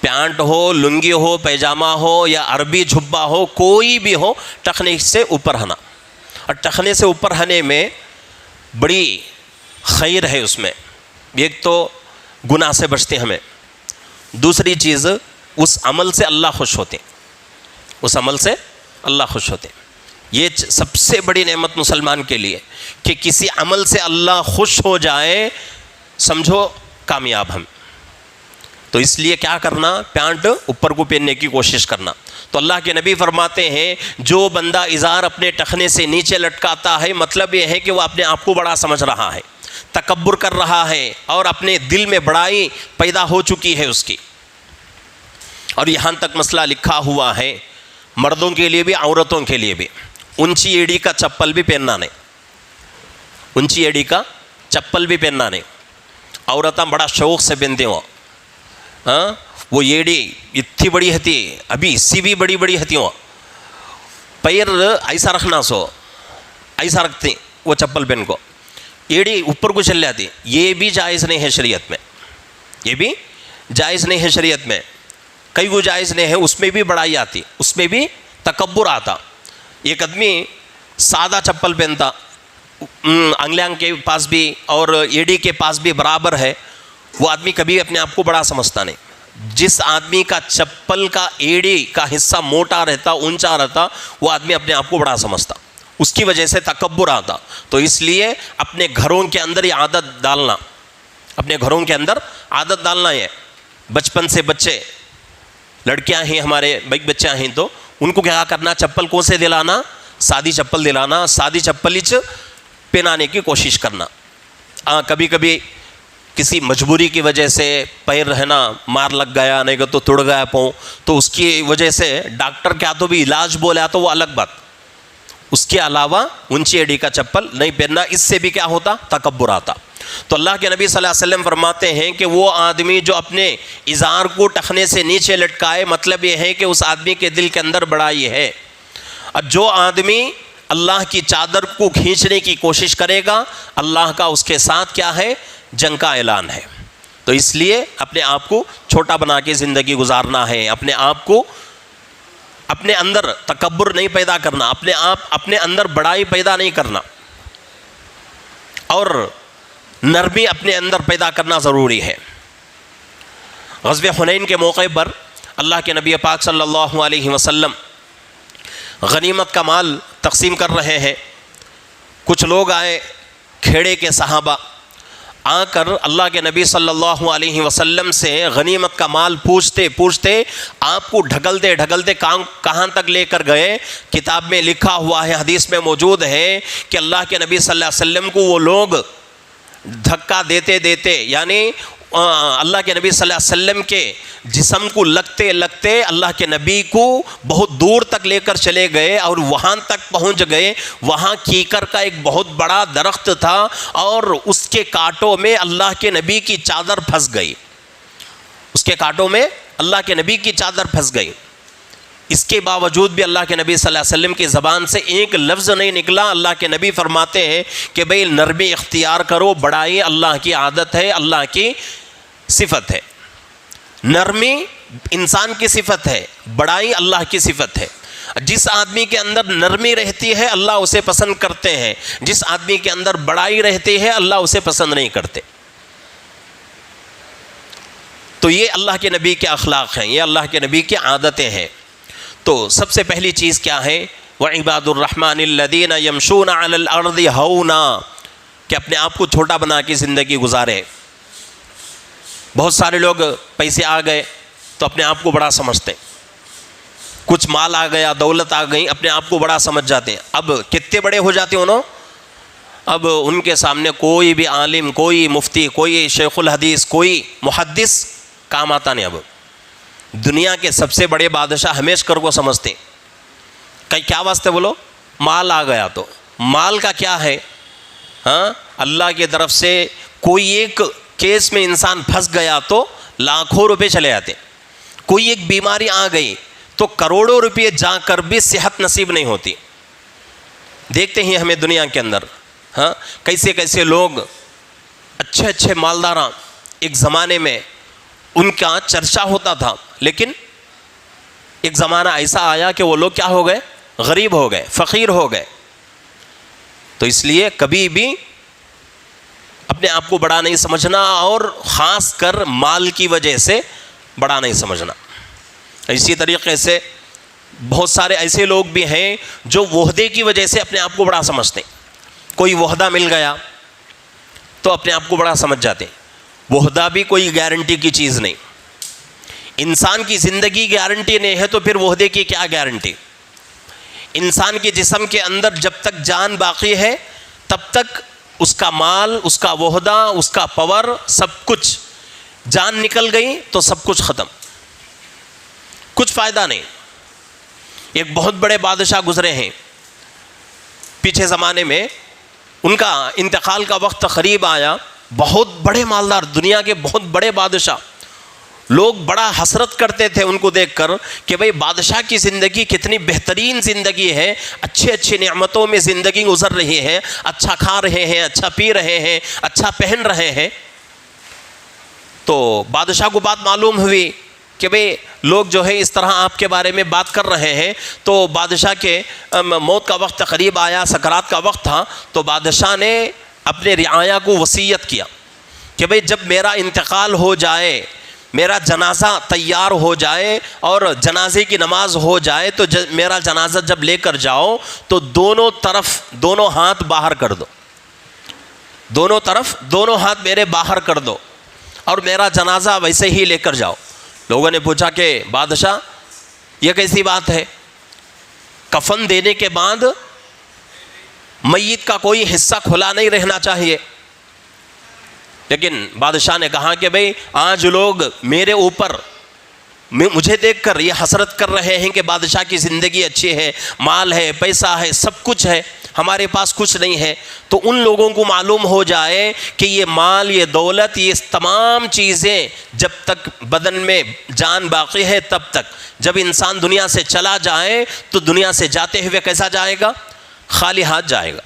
S2: پینٹ ہو، لنگی ہو، پیجامہ ہو یا عربی جھبا ہو، کوئی بھی ہو، ٹخنے سے اوپر ہنا. اور ٹخنے سے اوپر ہنے میں بڑی خیر ہے. اس میں ایک تو گناہ سے بچتے ہمیں، دوسری چیز اس عمل سے اللہ خوش ہوتے ہیں، اس عمل سے اللہ خوش ہوتے ہیں. یہ سب سے بڑی نعمت مسلمان کے لیے کہ کسی عمل سے اللہ خوش ہو جائے، سمجھو کامیاب ہم. تو اس لیے کیا کرنا، پینٹ اوپر کو پہننے کی کوشش کرنا. تو اللہ کے نبی فرماتے ہیں جو بندہ ازار اپنے ٹخنے سے نیچے لٹکاتا ہے، مطلب یہ ہے کہ وہ اپنے آپ کو بڑا سمجھ رہا ہے، تکبر کر رہا ہے اور اپنے دل میں بڑائی پیدا ہو چکی ہے اس کی. اور یہاں تک مسئلہ لکھا ہوا ہے مردوں کے لیے بھی عورتوں کے لیے بھی، اونچی ایڑی کا چپل بھی پہننا نہیں، اونچی ایڑی کا چپل بھی پہننا نہیں. عورتیں بڑا شوق سے پہنتے ہوں، وہ ایڑی اتنی بڑی ہوتی، ابھی اس سے بھی بڑی بڑی ہوتی ہوں، پیر ایسا رکھنا، سو ایسا رکھتے وہ چپل پہن کو، ایڑی اوپر کو چل جاتی. یہ بھی جائز نہیں ہے شریعت میں، یہ بھی جائز نہیں ہے شریعت میں. کئی وہ جائز نہیں ہے، اس میں بھی بڑائی آتی، اس میں بھی تکبر آتا. ایک آدمی سادہ چپل پہنتا، انگلیاں کے پاس بھی اور ایڑی کے پاس بھی برابر ہے، وہ آدمی کبھی اپنے آپ کو بڑا سمجھتا نہیں. جس آدمی کا چپل کا ایڑی کا حصہ موٹا رہتا، اونچا رہتا، وہ آدمی اپنے آپ کو بڑا سمجھتا، اس کی وجہ سے تکبر آتا. تو اس لیے اپنے گھروں کے اندر یہ عادت ڈالنا، اپنے گھروں کے اندر عادت ڈالنا ہے. بچپن سے بچے، لڑکیاں ہیں ہمارے بچیاں ہیں، تو ان کو کیا کرنا، چپل کون سے دلانا، سادی چپل دلانا، سادی چپل ہی پہنانے کی کوشش کرنا. کبھی کبھی کسی مجبوری کی وجہ سے پیر رہنا مار لگ گیا، نہیں تو توڑ گیا پاؤں، تو اس کی وجہ سے ڈاکٹر کیا تو بھی علاج بولا تو وہ الگ بات. اس کے علاوہ اونچی ایڑی کا چپل نہیں پہننا، اس سے بھی کیا ہوتا، تکبر آتا. تو اللہ کے نبی صلی اللہ علیہ وسلم فرماتے ہیں کہ وہ آدمی جو اپنے ازار کو ٹخنے سے نیچے لٹکائے، مطلب یہ ہے کہ اس آدمی کے دل کے اندر بڑائی ہے. اور جو آدمی اللہ کی چادر کو کھینچنے کی کوشش کرے گا، اللہ کا اس کے ساتھ کیا ہے، جنگ کا اعلان ہے. تو اس لیے اپنے آپ کو چھوٹا بنا کے زندگی گزارنا ہے، اپنے آپ کو، اپنے اندر تکبر نہیں پیدا کرنا، اپنے اندر بڑائی پیدا نہیں کرنا، اور نرمی اپنے اندر پیدا کرنا ضروری ہے. غزوہ حنین کے موقع پر اللہ کے نبی پاک صلی اللہ علیہ وسلم غنیمت کا مال تقسیم کر رہے ہیں. کچھ لوگ آئے، کھیڑے کے صحابہ آ کر اللہ کے نبی صلی اللہ علیہ وسلم سے غنیمت کا مال پوچھتے آپ کو ڈھکلتے کہاں تک لے کر گئے. کتاب میں لکھا ہوا ہے، حدیث میں موجود ہے کہ اللہ کے نبی صلی اللہ علیہ وسلم کو وہ لوگ دھکا دیتے یعنی اللہ کے نبی صلی اللہ علیہ وسلم کے جسم کو لگتے لگتے اللہ کے نبی کو بہت دور تک لے کر چلے گئے اور وہاں تک پہنچ گئے. وہاں کیکر کا ایک بہت بڑا درخت تھا اور اس کے کانٹوں میں اللہ کے نبی کی چادر پھنس گئی. اس کے کانٹوں میں اللہ کے نبی کی چادر پھنس گئی. اس کے باوجود بھی اللہ کے نبی صلی اللہ علیہ وسلم کی زبان سے ایک لفظ نہیں نکلا. اللہ کے نبی فرماتے ہیں کہ بھئی نرمی اختیار کرو, بڑائی اللہ کی عادت ہے, اللہ کی صفت ہے. نرمی انسان کی صفت ہے, بڑائی اللہ کی صفت ہے. جس آدمی کے اندر نرمی رہتی ہے اللہ اسے پسند کرتے ہیں, جس آدمی کے اندر بڑائی رہتی ہے اللہ اسے پسند نہیں کرتے. تو یہ اللہ کے نبی کے اخلاق ہیں, یہ اللہ کے نبی کی عادتیں ہیں. تو سب سے پہلی چیز کیا ہے؟ وَعِبَادُ الرَّحْمَنِ الَّذِينَ يَمْشُونَ عَلَى الْأَرْضِ هَوْنًا, کہ اپنے آپ کو چھوٹا بنا کے زندگی گزارے. بہت سارے لوگ پیسے آ گئے تو اپنے آپ کو بڑا سمجھتے ہیں, کچھ مال آ گیا, دولت آ گئی, اپنے آپ کو بڑا سمجھ جاتے ہیں. اب کتنے بڑے ہو جاتے ہیں انہوں, اب ان کے سامنے کوئی بھی عالم, کوئی مفتی, کوئی شیخ الحدیث, کوئی محدث کام آتا نہیں. اب دنیا کے سب سے بڑے بادشاہ ہمیشکر کو سمجھتے ہیں. کئی کیا واسطے بولو, مال آ گیا تو. مال کا کیا ہے؟ ہاں, اللہ کی طرف سے کوئی ایک کیس میں انسان پھنس گیا تو لاکھوں روپے چلے جاتے. کوئی ایک بیماری آ گئی تو کروڑوں روپے جا کر بھی صحت نصیب نہیں ہوتی. دیکھتے ہیں ہمیں دنیا کے اندر ہاں کیسے کیسے لوگ اچھے اچھے مالداراں, ایک زمانے میں ان کا چرچا ہوتا تھا, لیکن ایک زمانہ ایسا آیا کہ وہ لوگ کیا ہو گئے, غریب ہو گئے, فقیر ہو گئے. تو اس لیے کبھی بھی اپنے آپ کو بڑا نہیں سمجھنا, اور خاص کر مال کی وجہ سے بڑا نہیں سمجھنا. اسی طریقے سے بہت سارے ایسے لوگ بھی ہیں جو وحدے کی وجہ سے اپنے آپ کو بڑا سمجھتے ہیں. کوئی وحدہ مل گیا تو اپنے آپ کو بڑا سمجھ جاتے ہیں. وحدہ بھی کوئی گارنٹی کی چیز نہیں. انسان کی زندگی گارنٹی نہیں ہے تو پھر وحدے کی کیا گارنٹی؟ انسان کے جسم کے اندر جب تک جان باقی ہے تب تک اس کا مال, اس کا وحدہ, اس کا پاور, سب کچھ. جان نکل گئی تو سب کچھ ختم, کچھ فائدہ نہیں. ایک بہت بڑے بادشاہ گزرے ہیں پیچھے زمانے میں, ان کا انتقال کا وقت قریب آیا. بہت بڑے مالدار, دنیا کے بہت بڑے بادشاہ. لوگ بڑا حسرت کرتے تھے ان کو دیکھ کر کہ بھئی بادشاہ کی زندگی کتنی بہترین زندگی ہے, اچھے اچھے نعمتوں میں زندگی گزر رہی ہے, اچھا کھا رہے ہیں, اچھا پی رہے ہیں, اچھا پہن رہے ہیں. تو بادشاہ کو بات معلوم ہوئی کہ بھئی لوگ جو ہے اس طرح آپ کے بارے میں بات کر رہے ہیں. تو بادشاہ کے موت کا وقت قریب آیا, سکرات کا وقت تھا. تو بادشاہ نے اپنے رعایا کو وصیت کیا کہ بھئی جب میرا انتقال ہو جائے, میرا جنازہ تیار ہو جائے اور جنازے کی نماز ہو جائے, تو میرا جنازہ جب لے کر جاؤ تو دونوں طرف دونوں ہاتھ باہر کر دو, دونوں طرف دونوں ہاتھ میرے باہر کر دو, اور میرا جنازہ ویسے ہی لے کر جاؤ. لوگوں نے پوچھا کہ بادشاہ یہ کیسی بات ہے, کفن دینے کے بعد میت کا کوئی حصہ کھلا نہیں رہنا چاہیے. لیکن بادشاہ نے کہا کہ بھئی آج لوگ میرے اوپر, مجھے دیکھ کر یہ حسرت کر رہے ہیں کہ بادشاہ کی زندگی اچھی ہے, مال ہے, پیسہ ہے, سب کچھ ہے, ہمارے پاس کچھ نہیں ہے. تو ان لوگوں کو معلوم ہو جائے کہ یہ مال, یہ دولت, یہ تمام چیزیں جب تک بدن میں جان باقی ہے تب تک, جب انسان دنیا سے چلا جائے تو دنیا سے جاتے ہوئے کیسا جائے گا, خالی ہاتھ جائے گا.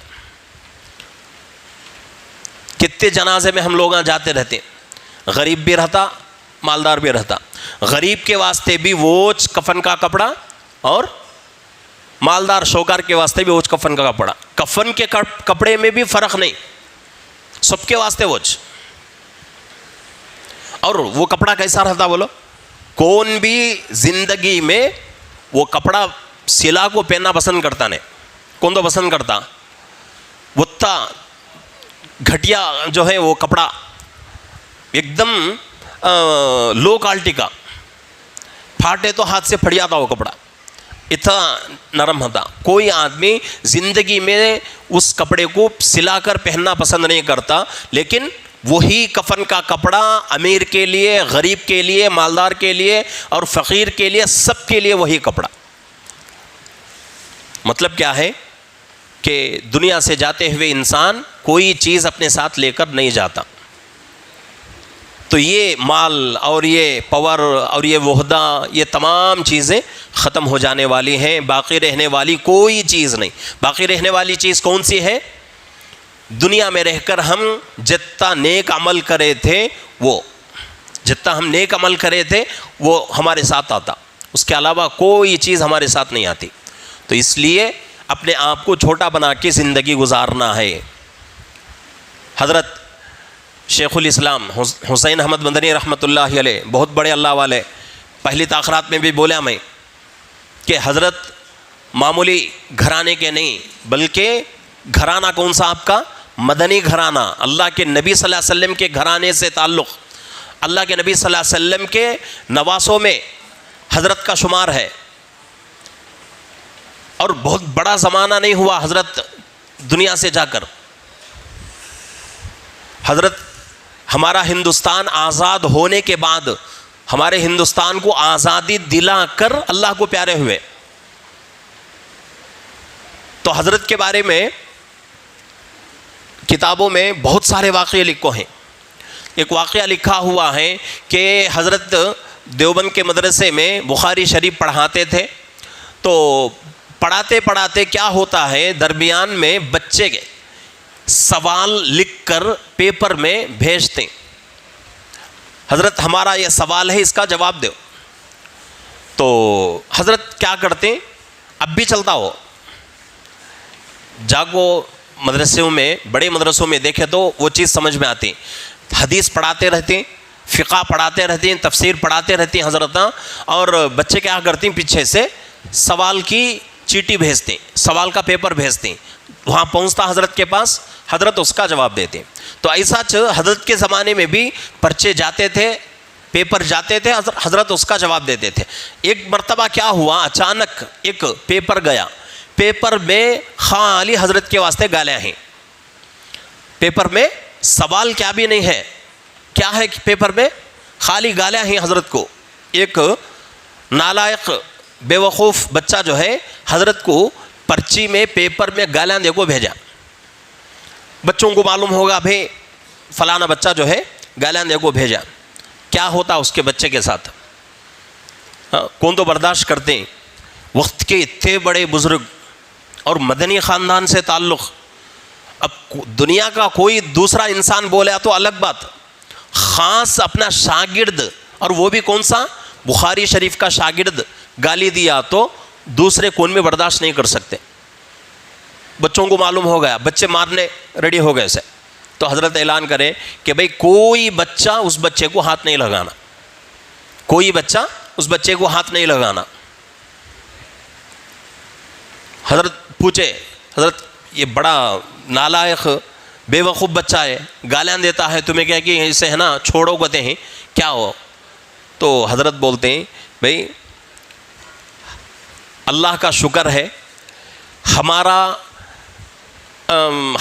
S2: کتنے جنازے میں ہم لوگ جاتے رہتے ہیں, غریب بھی رہتا, مالدار بھی رہتا. غریب کے واسطے بھی ووچ کفن کا کپڑا, اور مالدار شوکار کے واسطے بھی ووچ کفن کا کپڑا. کفن کے کپڑے میں بھی فرق نہیں, سب کے واسطے ووچ. اور وہ کپڑا کیسا رہتا بولو, کون بھی زندگی میں وہ کپڑا سلا کو پہننا پسند کرتا نہیں. کون تو پسند کرتا, وہ گھٹیا جو ہے وہ کپڑا ایک دم لو کوالٹی کا, پھاٹے تو ہاتھ سے پھٹ جاتا وہ کپڑا, اتنا نرم ہوتا. کوئی آدمی زندگی میں اس کپڑے کو سلا کر پہننا پسند نہیں کرتا, لیکن وہی کفن کا کپڑا امیر کے لیے، غریب کے لیے، مالدار کے لیے اور فقیر کے لیے، سب کے لیے وہی کپڑا۔ مطلب کیا ہے کہ دنیا سے جاتے ہوئے انسان کوئی چیز اپنے ساتھ لے کر نہیں جاتا۔ تو یہ مال اور یہ پاور اور یہ وحدہ، یہ تمام چیزیں ختم ہو جانے والی ہیں، باقی رہنے والی کوئی چیز نہیں۔ باقی رہنے والی چیز کون سی ہے؟ دنیا میں رہ کر ہم جتنا نیک عمل کرے تھے، جتنا ہم نیک عمل کرے تھے وہ ہمارے ساتھ آتا، اس کے علاوہ کوئی چیز ہمارے ساتھ نہیں آتی۔ تو اس لیے اپنے آپ کو چھوٹا بنا کے زندگی گزارنا ہے۔ حضرت شیخ الاسلام حسین احمد مدنی رحمۃ اللہ علیہ، بہت بڑے اللہ والے، پہلی تاخرات میں بھی بولا میں کہ حضرت معمولی گھرانے کے نہیں، بلکہ گھرانہ کون سا آپ کا؟ مدنی گھرانہ، اللہ کے نبی صلی اللہ علیہ وسلم کے گھرانے سے تعلق، اللہ کے نبی صلی اللہ علیہ وسلم کے نواسوں میں حضرت کا شمار ہے۔ اور بہت بڑا زمانہ نہیں ہوا حضرت دنیا سے جا کر، حضرت ہمارا ہندوستان آزاد ہونے کے بعد ہمارے ہندوستان کو آزادی دلا کر اللہ کو پیارے ہوئے۔ تو حضرت کے بارے میں کتابوں میں بہت سارے واقعے لکھے ہیں۔ ایک واقعہ لکھا ہوا ہے کہ حضرت دیوبند کے مدرسے میں بخاری شریف پڑھاتے تھے، تو پڑھاتے پڑھاتے کیا ہوتا ہے، درمیان میں بچے کے سوال لکھ کر پیپر میں بھیجتے، حضرت ہمارا یہ سوال ہے، اس کا جواب دو۔ تو حضرت کیا کرتے، اب بھی چلتا ہو، جاگو مدرسوں میں، بڑے مدرسوں میں دیکھے تو وہ چیز سمجھ میں آتی، حدیث پڑھاتے رہتے ہیں، فقہ پڑھاتے رہتے ہیں، تفسیر پڑھاتے رہتے ہیں حضرت، اور بچے کیا کرتے ہیں، پیچھے سے سوال کی چیٹی بھیجتے ہیں، سوال کا پیپر بھیجتے ہیں، وہاں پہنچتا حضرت کے پاس، حضرت اس کا جواب دیتے۔ تو ایسا حضرت کے زمانے میں بھی پرچے جاتے تھے، پیپر جاتے تھے، حضرت اس کا جواب دیتے تھے۔ ایک مرتبہ کیا ہوا، اچانک ایک پیپر گیا، پیپر میں خالی حضرت کے واسطے گالیاں ہیں، پیپر میں سوال کیا بھی نہیں ہے، کیا ہے پیپر میں؟ خالی گالیاں ہیں حضرت کو۔ ایک نالائق بے وقوف بچہ جو ہے حضرت کو پرچی میں، پیپر میں گالیاں دے کو بھیجا۔ بچوں کو معلوم ہوگا بھائی فلانا بچہ جو ہے گالیاں دے کو بھیجا، کیا ہوتا اس کے بچے کے ساتھ؟ کون تو برداشت کرتے ہیں؟ وقت کے اتنے بڑے بزرگ اور مدنی خاندان سے تعلق، اب دنیا کا کوئی دوسرا انسان بولے تو الگ بات، خاص اپنا شاگرد، اور وہ بھی کون سا؟ بخاری شریف کا شاگرد گالی دیا تو دوسرے کون میں برداشت نہیں کر سکتے۔ بچوں کو معلوم ہو گیا، بچے مارنے ریڈی ہو گئے سے، تو حضرت اعلان کرے کہ بھئی کوئی بچہ اس بچے کو ہاتھ نہیں لگانا، کوئی بچہ اس بچے کو ہاتھ نہیں لگانا۔ حضرت پوچھے، حضرت یہ بڑا نالائق بے وقوف بچہ ہے، گالیاں دیتا ہے، تمہیں کیا کہ اسے ہے نا چھوڑو کہتے ہیں، کیا ہو؟ تو حضرت بولتے ہیں بھئی اللہ کا شکر ہے، ہمارا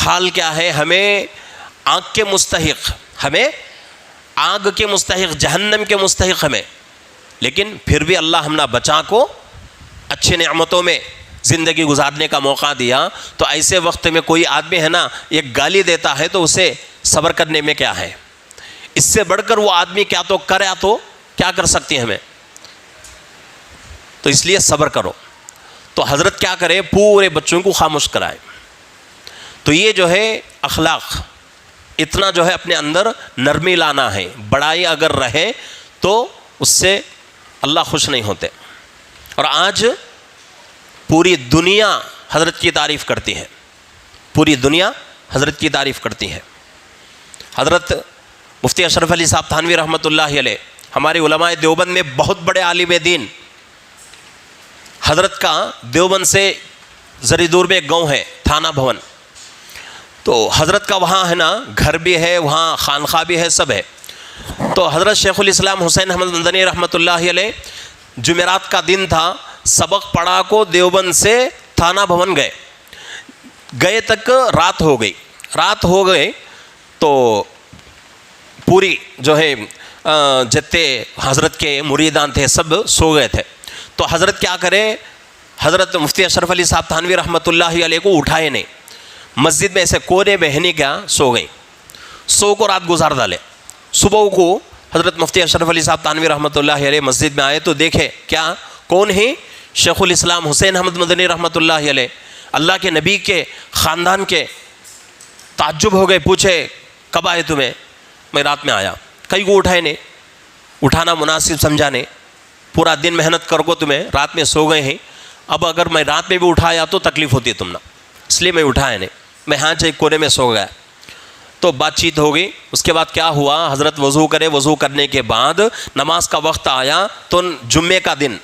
S2: حال کیا ہے، ہمیں آگ کے مستحق، ہمیں آگ کے مستحق، جہنم کے مستحق ہمیں، لیکن پھر بھی اللہ ہم نے بچا کو اچھی نعمتوں میں زندگی گزارنے کا موقع دیا۔ تو ایسے وقت میں کوئی آدمی ہے نا ایک گالی دیتا ہے تو اسے صبر کرنے میں کیا ہے، اس سے بڑھ کر وہ آدمی کیا تو کرے تو کیا کر سکتی ہمیں، تو اس لیے صبر کرو۔ تو حضرت کیا کرے، پورے بچوں کو خاموش کرائے۔ تو یہ جو ہے اخلاق، اتنا جو ہے اپنے اندر نرمی لانا ہے، بڑائی اگر رہے تو اس سے اللہ خوش نہیں ہوتے۔ اور آج پوری دنیا حضرت کی تعریف کرتی ہے، پوری دنیا حضرت کی تعریف کرتی ہے۔ حضرت مفتی اشرف علی صاحب تھانوی رحمۃ اللہ علیہ، ہمارے علماء دیوبند میں بہت بڑے عالم دین، حضرت کا دیوبند سے ذری دور میں ایک گاؤں ہے تھانہ بھون، تو حضرت کا وہاں ہے نا گھر بھی ہے، وہاں خانقاہ بھی ہے، سب ہے۔ تو حضرت شیخ الاسلام حسین احمد مدنی رحمۃ اللہ علیہ جمعرات کا دن تھا، سبق پڑھا کو دیوبند سے تھانہ بھون گئے تک رات ہو گئی تو پوری جو ہے جتنے حضرت کے مریدان تھے سب سو گئے تھے. تو حضرت کیا کرے, حضرت مفتی اشرف علی صاحب تھانوی رحمۃ اللہ علیہ کو اٹھائے نہیں, مسجد میں ایسے کونے بہنی کیا سو گئی, سو کو رات گزار ڈالے. صبح کو حضرت مفتی اشرف علی صاحب تھانوی رحمۃ اللہ علیہ مسجد میں آئے تو دیکھے کیا کون ہے, شیخ الاسلام حسین احمد مدنی رحمۃ اللہ علیہ, اللہ کے نبی کے خاندان کے. تعجب ہو گئے, پوچھے کب آئے تمہیں؟ میں رات میں آیا. کئی کو اٹھائے نہیں, اٹھانا مناسب سمجھا نہیں, پورا دن محنت کر کو تمہیں رات میں سو گئے ہیں, اب اگر میں رات میں بھی اٹھایا تو تکلیف ہوتی ہے تم نا, اس لیے میں اٹھایا نہیں, میں ہاں ایک کونے میں سو گیا. تو بات چیت ہو گئی. اس کے بعد کیا ہوا, حضرت وضو کرے, وضو کرنے کے بعد نماز کا وقت آیا تو جمعے کا دن,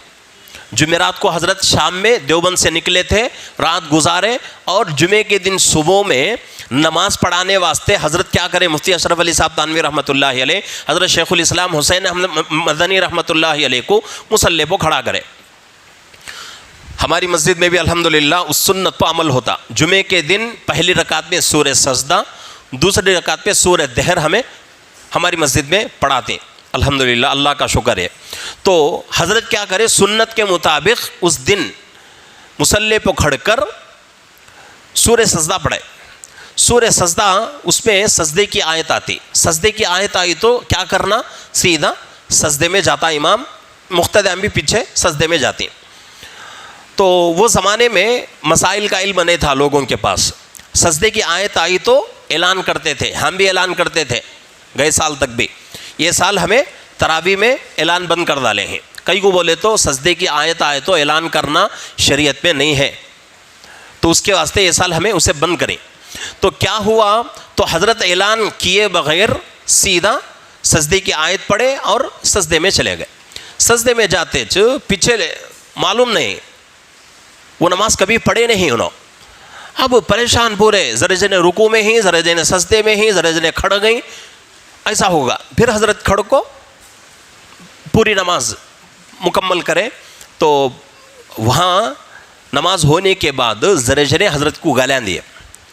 S2: جمعرات کو حضرت شام میں دیوبند سے نکلے تھے, رات گزارے, اور جمعے کے دن صبح میں نماز پڑھانے واسطے حضرت کیا کرے, مفتی اشرف علی صاحب تھانوی رحمۃ اللہ علیہ حضرت شیخ الاسلام حسین احمد مدنی رحمۃ اللہ علیہ کو مصلی پہ کھڑا کرے. ہماری مسجد میں بھی الحمدللہ اس سنت پر عمل ہوتا. جمعے کے دن پہلی رکعت میں سورہ سجدہ, دوسری رکعت پہ سورہ دہر ہمیں ہماری مسجد میں پڑھاتے ہیں الحمدللہ, اللہ کا شکر ہے. تو حضرت کیا کرے, سنت کے مطابق اس دن مصلی پہ کھڑ کر سورہ سجدہ پڑھے. سورہ سجدہ اس میں سجدے کی آیت آتی, سجدے کی آیت آئی تو کیا کرنا, سیدھا سجدے میں جاتا امام, مقتدیان بھی پیچھے سجدے میں جاتی. تو وہ زمانے میں مسائل کا علم نہیں تھا لوگوں کے پاس. سجدے کی آیت آئی تو اعلان کرتے تھے, ہم بھی اعلان کرتے تھے گئے سال تک بھی. یہ سال ہمیں تراویح میں اعلان بند کر ڈالے ہیں. کئی کو بولے تو سجدے کی آیت آئے تو اعلان کرنا شریعت میں نہیں ہے, تو اس کے واسطے یہ سال ہمیں اسے بند کریں. تو کیا ہوا, تو حضرت اعلان کیے بغیر سیدھا سجدے کی آیت پڑھے اور سجدے میں چلے گئے. سجدے میں جاتے پیچھے معلوم نہیں, وہ نماز کبھی پڑھے نہیں انہوں. اب پریشان پورے, ذرا جنے رکوع میں ہی, ذرا جنے سجدے میں ہی, ذرا جنے کھڑ گئی, ایسا ہوگا. پھر حضرت کھڑ کو پوری نماز مکمل کرے. تو وہاں نماز ہونے کے بعد ذرا جنے حضرت کو گالیاں دیے,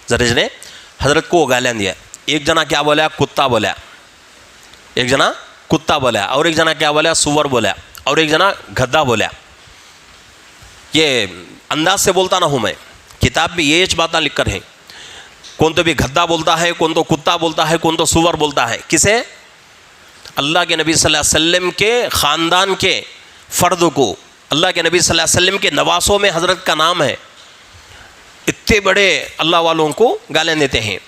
S2: ذرا جنے حضرت کو گالیاں دیا. ایک جنا کیا بولا, کتا بولا, ایک جنا کتا بولا, اور ایک جنا کیا بولا, سور بولا, اور ایک جنا گدھا بولا. یہ انداز سے بولتا نہ ہوں میں, کتاب میں یہ باتیں لکھ کر ہیں. کون تو بھی گدھا بولتا ہے, کون تو کتا بولتا ہے, کون تو سور بولتا ہے. کسے؟ اللہ کے نبی صلی اللہ علیہ وسلم کے خاندان کے فرد کو, اللہ کے نبی صلی اللہ علیہ وسلم کے نواسوں میں حضرت کا نام ہے. اتنے بڑے اللہ والوں کو گالیاں دیتے ہیں.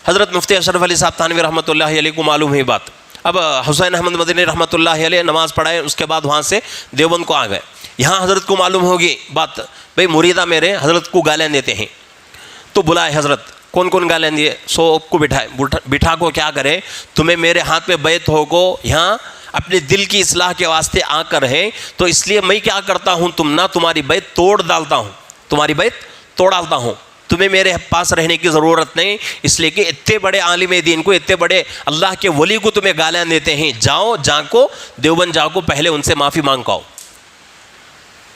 S2: حضرت مفتی اشرف علی صاحب تھانوی رحمۃ اللہ علیہ کو معلوم ہوئی بات. اب حسین احمد مدنی رحمۃ اللہ علیہ نماز پڑھائے, اس کے بعد وہاں سے دیوبند کو آ گئے. یہاں حضرت کو معلوم ہوگی بات, بھئی مریدہ میرے حضرت کو گالیاں دیتے ہیں. تو بلائے حضرت, کون کون گالیاں دیے, سب کو بٹھائے. بٹھا کو کیا کرے, تمہیں میرے ہاتھ میں بیعت ہو کو یہاں اپنے دل کی اصلاح کے واسطے آ کر ہے, تو اس لیے میں کیا کرتا ہوں, تم نہ تمہاری بیعت توڑ ڈالتا ہوں, تمہاری بیعت توڑ ڈالتا ہوں. تمہیں میرے پاس رہنے کی ضرورت نہیں, اس لیے کہ اتنے بڑے عالم دین کو, اتنے بڑے اللہ کے ولی کو تمہیں گالیاں دیتے ہیں. جاؤ, جا کو دیوبند جا کو پہلے ان سے معافی مانگ کو آؤ.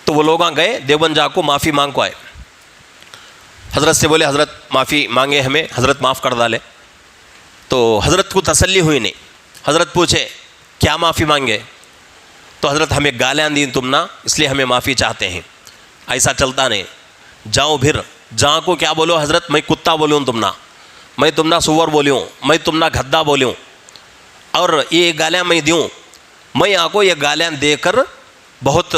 S2: تو وہ لوگ گئے دیوبند جا کو معافی مانگ کو آئے. حضرت سے بولے, حضرت معافی مانگے ہمیں, حضرت معاف کر ڈالے. تو حضرت کو تسلی ہوئی نہیں. حضرت پوچھے کیا معافی مانگے, تو حضرت ہمیں گالیاں دیں تم نا, اس لیے ہمیں معافی چاہتے ہیں. ایسا چلتا نہیں. جاؤ پھر جہاں کو کیا بولو, حضرت میں کتا بولوں تم نا, میں تم نہ سور بولیوں, میں تم نہ گدھا بولیوں, اور یہ گالیاں میں دیوں. میں آپ کو یہ گالیاں دے کر بہت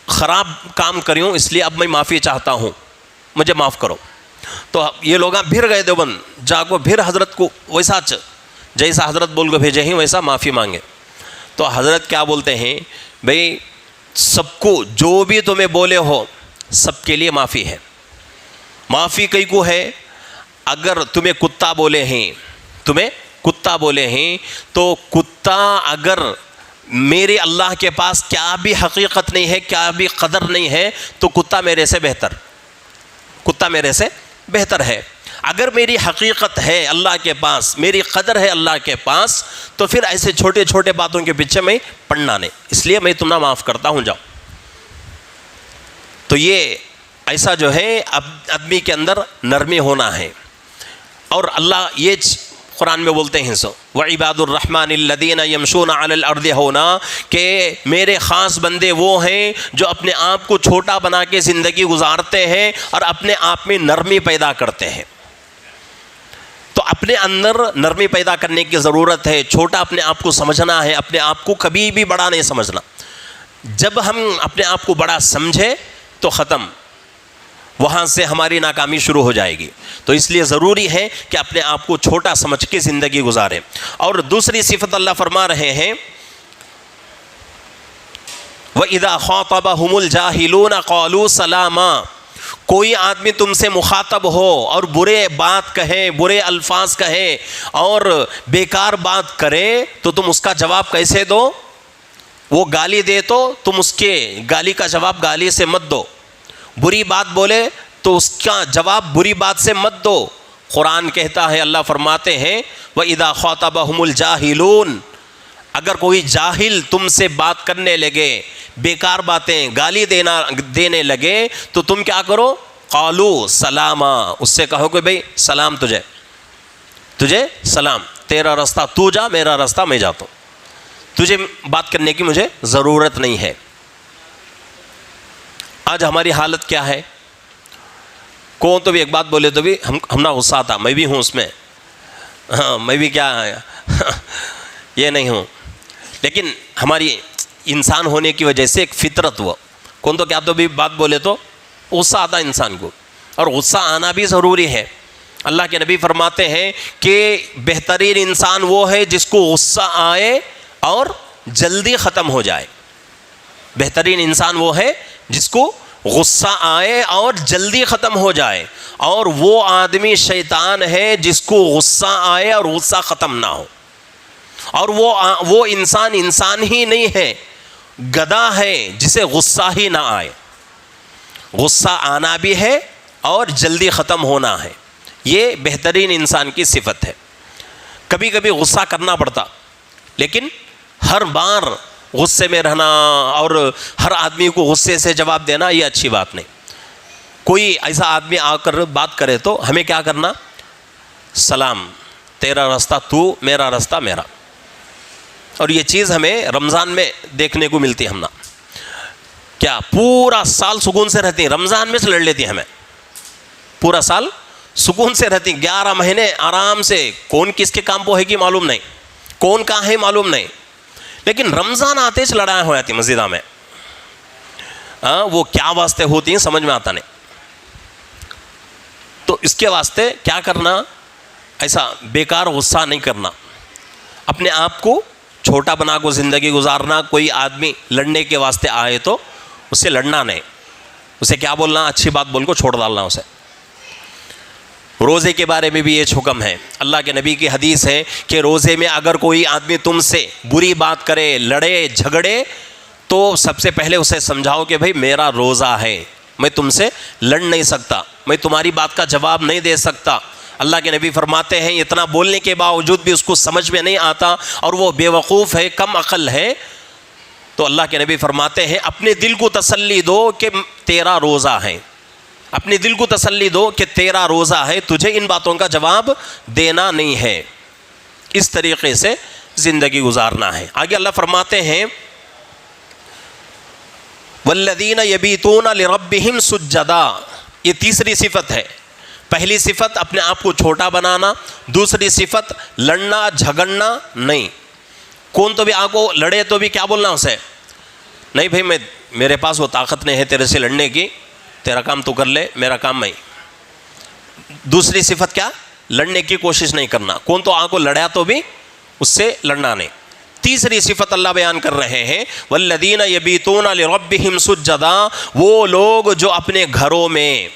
S2: خراب کام کریوں, اس لیے اب میں معافی چاہتا ہوں, مجھے معاف کرو. تو یہ لوگ پھر گئے دیوبند جا کو, پھر حضرت کو ویسا جیسا حضرت بول کو بھیجے ہیں ویسا معافی مانگے. تو حضرت کیا بولتے ہیں, بھئی سب کو جو بھی تمہیں بولے ہو سب کے لیے معافی ہے. معافی کئی کو ہے, اگر تمہیں کتا بولے ہیں, تمہیں کتا بولے ہیں, تو کتا اگر میرے اللہ کے پاس کیا بھی حقیقت نہیں ہے, کیا بھی قدر نہیں ہے, تو کتا میرے سے بہتر, کتا میرے سے بہتر ہے. اگر میری حقیقت ہے اللہ کے پاس, میری قدر ہے اللہ کے پاس, تو پھر ایسے چھوٹے چھوٹے باتوں کے پیچھے میں پڑنا نہیں, اس لیے میں تمہیں معاف کرتا ہوں, جاؤ. تو یہ ایسا جو ہے آدمی کے اندر نرمی ہونا ہے. اور اللہ یہ قرآن میں بولتے ہیں سو وعباد الرحمن الذین یمشون علی الارض ہونا کہ میرے خاص بندے وہ ہیں جو اپنے آپ کو چھوٹا بنا کے زندگی گزارتے ہیں اور اپنے آپ میں نرمی پیدا کرتے ہیں. تو اپنے اندر نرمی پیدا کرنے کی ضرورت ہے. چھوٹا اپنے آپ کو سمجھنا ہے, اپنے آپ کو کبھی بھی بڑا نہیں سمجھنا. جب ہم اپنے آپ کو بڑا سمجھے تو ختم, وہاں سے ہماری ناکامی شروع ہو جائے گی. تو اس لیے ضروری ہے کہ اپنے آپ کو چھوٹا سمجھ کے زندگی گزاریں. اور دوسری صفت اللہ فرما رہے ہیں وَإِذَا خَاطَبَهُمُ الْجَاهِلُونَ قَالُوا سَلَامًا. کوئی آدمی تم سے مخاطب ہو اور برے بات کہے, برے الفاظ کہے اور بیکار بات کرے تو تم اس کا جواب کیسے دو؟ وہ گالی دے تو تم اس کے گالی کا جواب گالی سے مت دو. بری بات بولے تو اس کا جواب بری بات سے مت دو. قرآن کہتا ہے, اللہ فرماتے ہیں وَإِذَا خَاطَبَهُمُ الْجَاهِلُونَ, اگر کوئی جاہل تم سے بات کرنے لگے, بیکار باتیں گالی دینے لگے تو تم کیا کرو؟ قالوا سلاما, اس سے کہو کہ بھئی سلام تجھے سلام, تیرا راستہ تو جا, میرا راستہ میں جاتا ہوں, تجھے بات کرنے کی مجھے ضرورت نہیں ہے. آج ہماری حالت کیا ہے؟ کون تو بھی ایک بات بولے تو بھی ہم نہ غصہ آتا, میں بھی ہوں اس میں, ہاں میں بھی کیا یہ نہیں ہوں. لیکن ہماری انسان ہونے کی وجہ سے ایک فطرت ہوا, کون تو کیا تو بھی بات بولے تو غصہ آتا انسان کو, اور غصہ آنا بھی ضروری ہے. اللہ کے نبی فرماتے ہیں کہ بہترین انسان وہ ہے جس کو غصہ آئے اور جلدی ختم ہو جائے. بہترین انسان وہ ہے جس کو غصہ آئے اور جلدی ختم ہو جائے, اور وہ آدمی شیطان ہے جس کو غصہ آئے اور غصہ ختم نہ ہو. اور وہ انسان ہی نہیں ہے, گدھا ہے جسے غصہ ہی نہ آئے. غصہ آنا بھی ہے اور جلدی ختم ہونا ہے, یہ بہترین انسان کی صفت ہے. کبھی کبھی غصہ کرنا پڑتا, لیکن ہر بار غصے میں رہنا اور ہر آدمی کو غصے سے جواب دینا یہ اچھی بات نہیں. کوئی ایسا آدمی آ کر بات کرے تو ہمیں کیا کرنا؟ سلام, تیرا راستہ تو, میرا راستہ میرا. اور یہ چیز ہمیں رمضان میں دیکھنے کو ملتی ہے. ہم نا کیا پورا سال سکون سے رہتی ہیں, رمضان میں سے لڑ لیتی ہیں ہمیں, پورا سال سکون سے رہتی ہیں, 11 مہینے آرام سے, کون کس کے کام پہ ہے کہ معلوم نہیں, کون کہاں ہے معلوم نہیں. لیکن رمضان آتے سے لڑائیں ہو جاتی مسجدوں میں. وہ کیا واسطے ہوتی ہیں سمجھ میں آتا نہیں. تو اس کے واسطے کیا کرنا؟ ایسا بیکار غصہ نہیں کرنا, اپنے آپ کو چھوٹا بنا کو زندگی گزارنا. کوئی آدمی لڑنے کے واسطے آئے تو اس سے لڑنا نہیں, اسے کیا بولنا؟ اچھی بات بول کو چھوڑ ڈالنا اسے. روزے کے بارے میں بھی یہ حکم ہے. اللہ کے نبی کی حدیث ہے کہ روزے میں اگر کوئی آدمی تم سے بری بات کرے, لڑے جھگڑے, تو سب سے پہلے اسے سمجھاؤ کہ بھئی میرا روزہ ہے, میں تم سے لڑ نہیں سکتا, میں تمہاری بات کا جواب نہیں دے سکتا. اللہ کے نبی فرماتے ہیں اتنا بولنے کے باوجود بھی اس کو سمجھ میں نہیں آتا اور وہ بے وقوف ہے, کم عقل ہے, تو اللہ کے نبی فرماتے ہیں اپنے دل کو تسلی دو کہ تیرا روزہ ہے, اپنے دل کو تسلی دو کہ تیرا روزہ ہے, تجھے ان باتوں کا جواب دینا نہیں ہے. اس طریقے سے زندگی گزارنا ہے. آگے اللہ فرماتے ہیں والذین یبیتون لربہم سجدا, یہ تیسری صفت ہے. پہلی صفت اپنے آپ کو چھوٹا بنانا, دوسری صفت لڑنا جھگڑنا نہیں. کون تو بھی آپ کو لڑے تو بھی کیا بولنا اسے؟ نہیں بھائی میرے پاس وہ طاقت نہیں ہے تیرے سے لڑنے کی, تیرا کام تو کر لے, میرا کام نہیں. دوسری صفت کیا؟ لڑنے کی کوشش نہیں کرنا. کون تو آپ کو لڑا تو بھی اس سے لڑنا نہیں. تیسری صفت اللہ بیان کر رہے ہیں والذین یبیتون لربہم سجدا, وہ لوگ جو اپنے گھروں میں,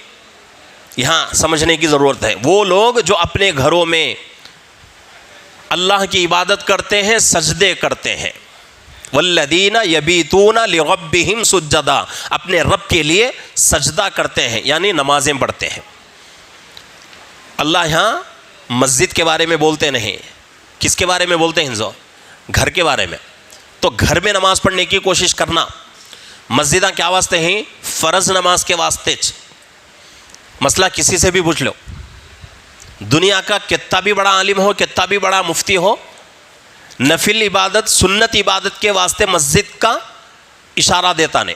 S2: یہاں سمجھنے کی ضرورت ہے, وہ لوگ جو اپنے گھروں میں اللہ کی عبادت کرتے ہیں, سجدے کرتے ہیں. والذین یبیتون لربہم سجدا, اپنے رب کے لیے سجدہ کرتے ہیں, یعنی نمازیں پڑھتے ہیں. اللہ یہاں مسجد کے بارے میں بولتے نہیں, کس کے بارے میں بولتے ہیں؟ گھر کے بارے میں. تو گھر میں نماز پڑھنے کی کوشش کرنا. مسجداں کیا واسطے ہیں؟ فرض نماز کے واسطے. مسئلہ کسی سے بھی پوچھ لو, دنیا کا کتنا کتنا بھی بڑا عالم ہو, کتنا بھی بڑا مفتی ہو, نفل عبادت سنت عبادت کے واسطے مسجد کا اشارہ دیتا نہیں.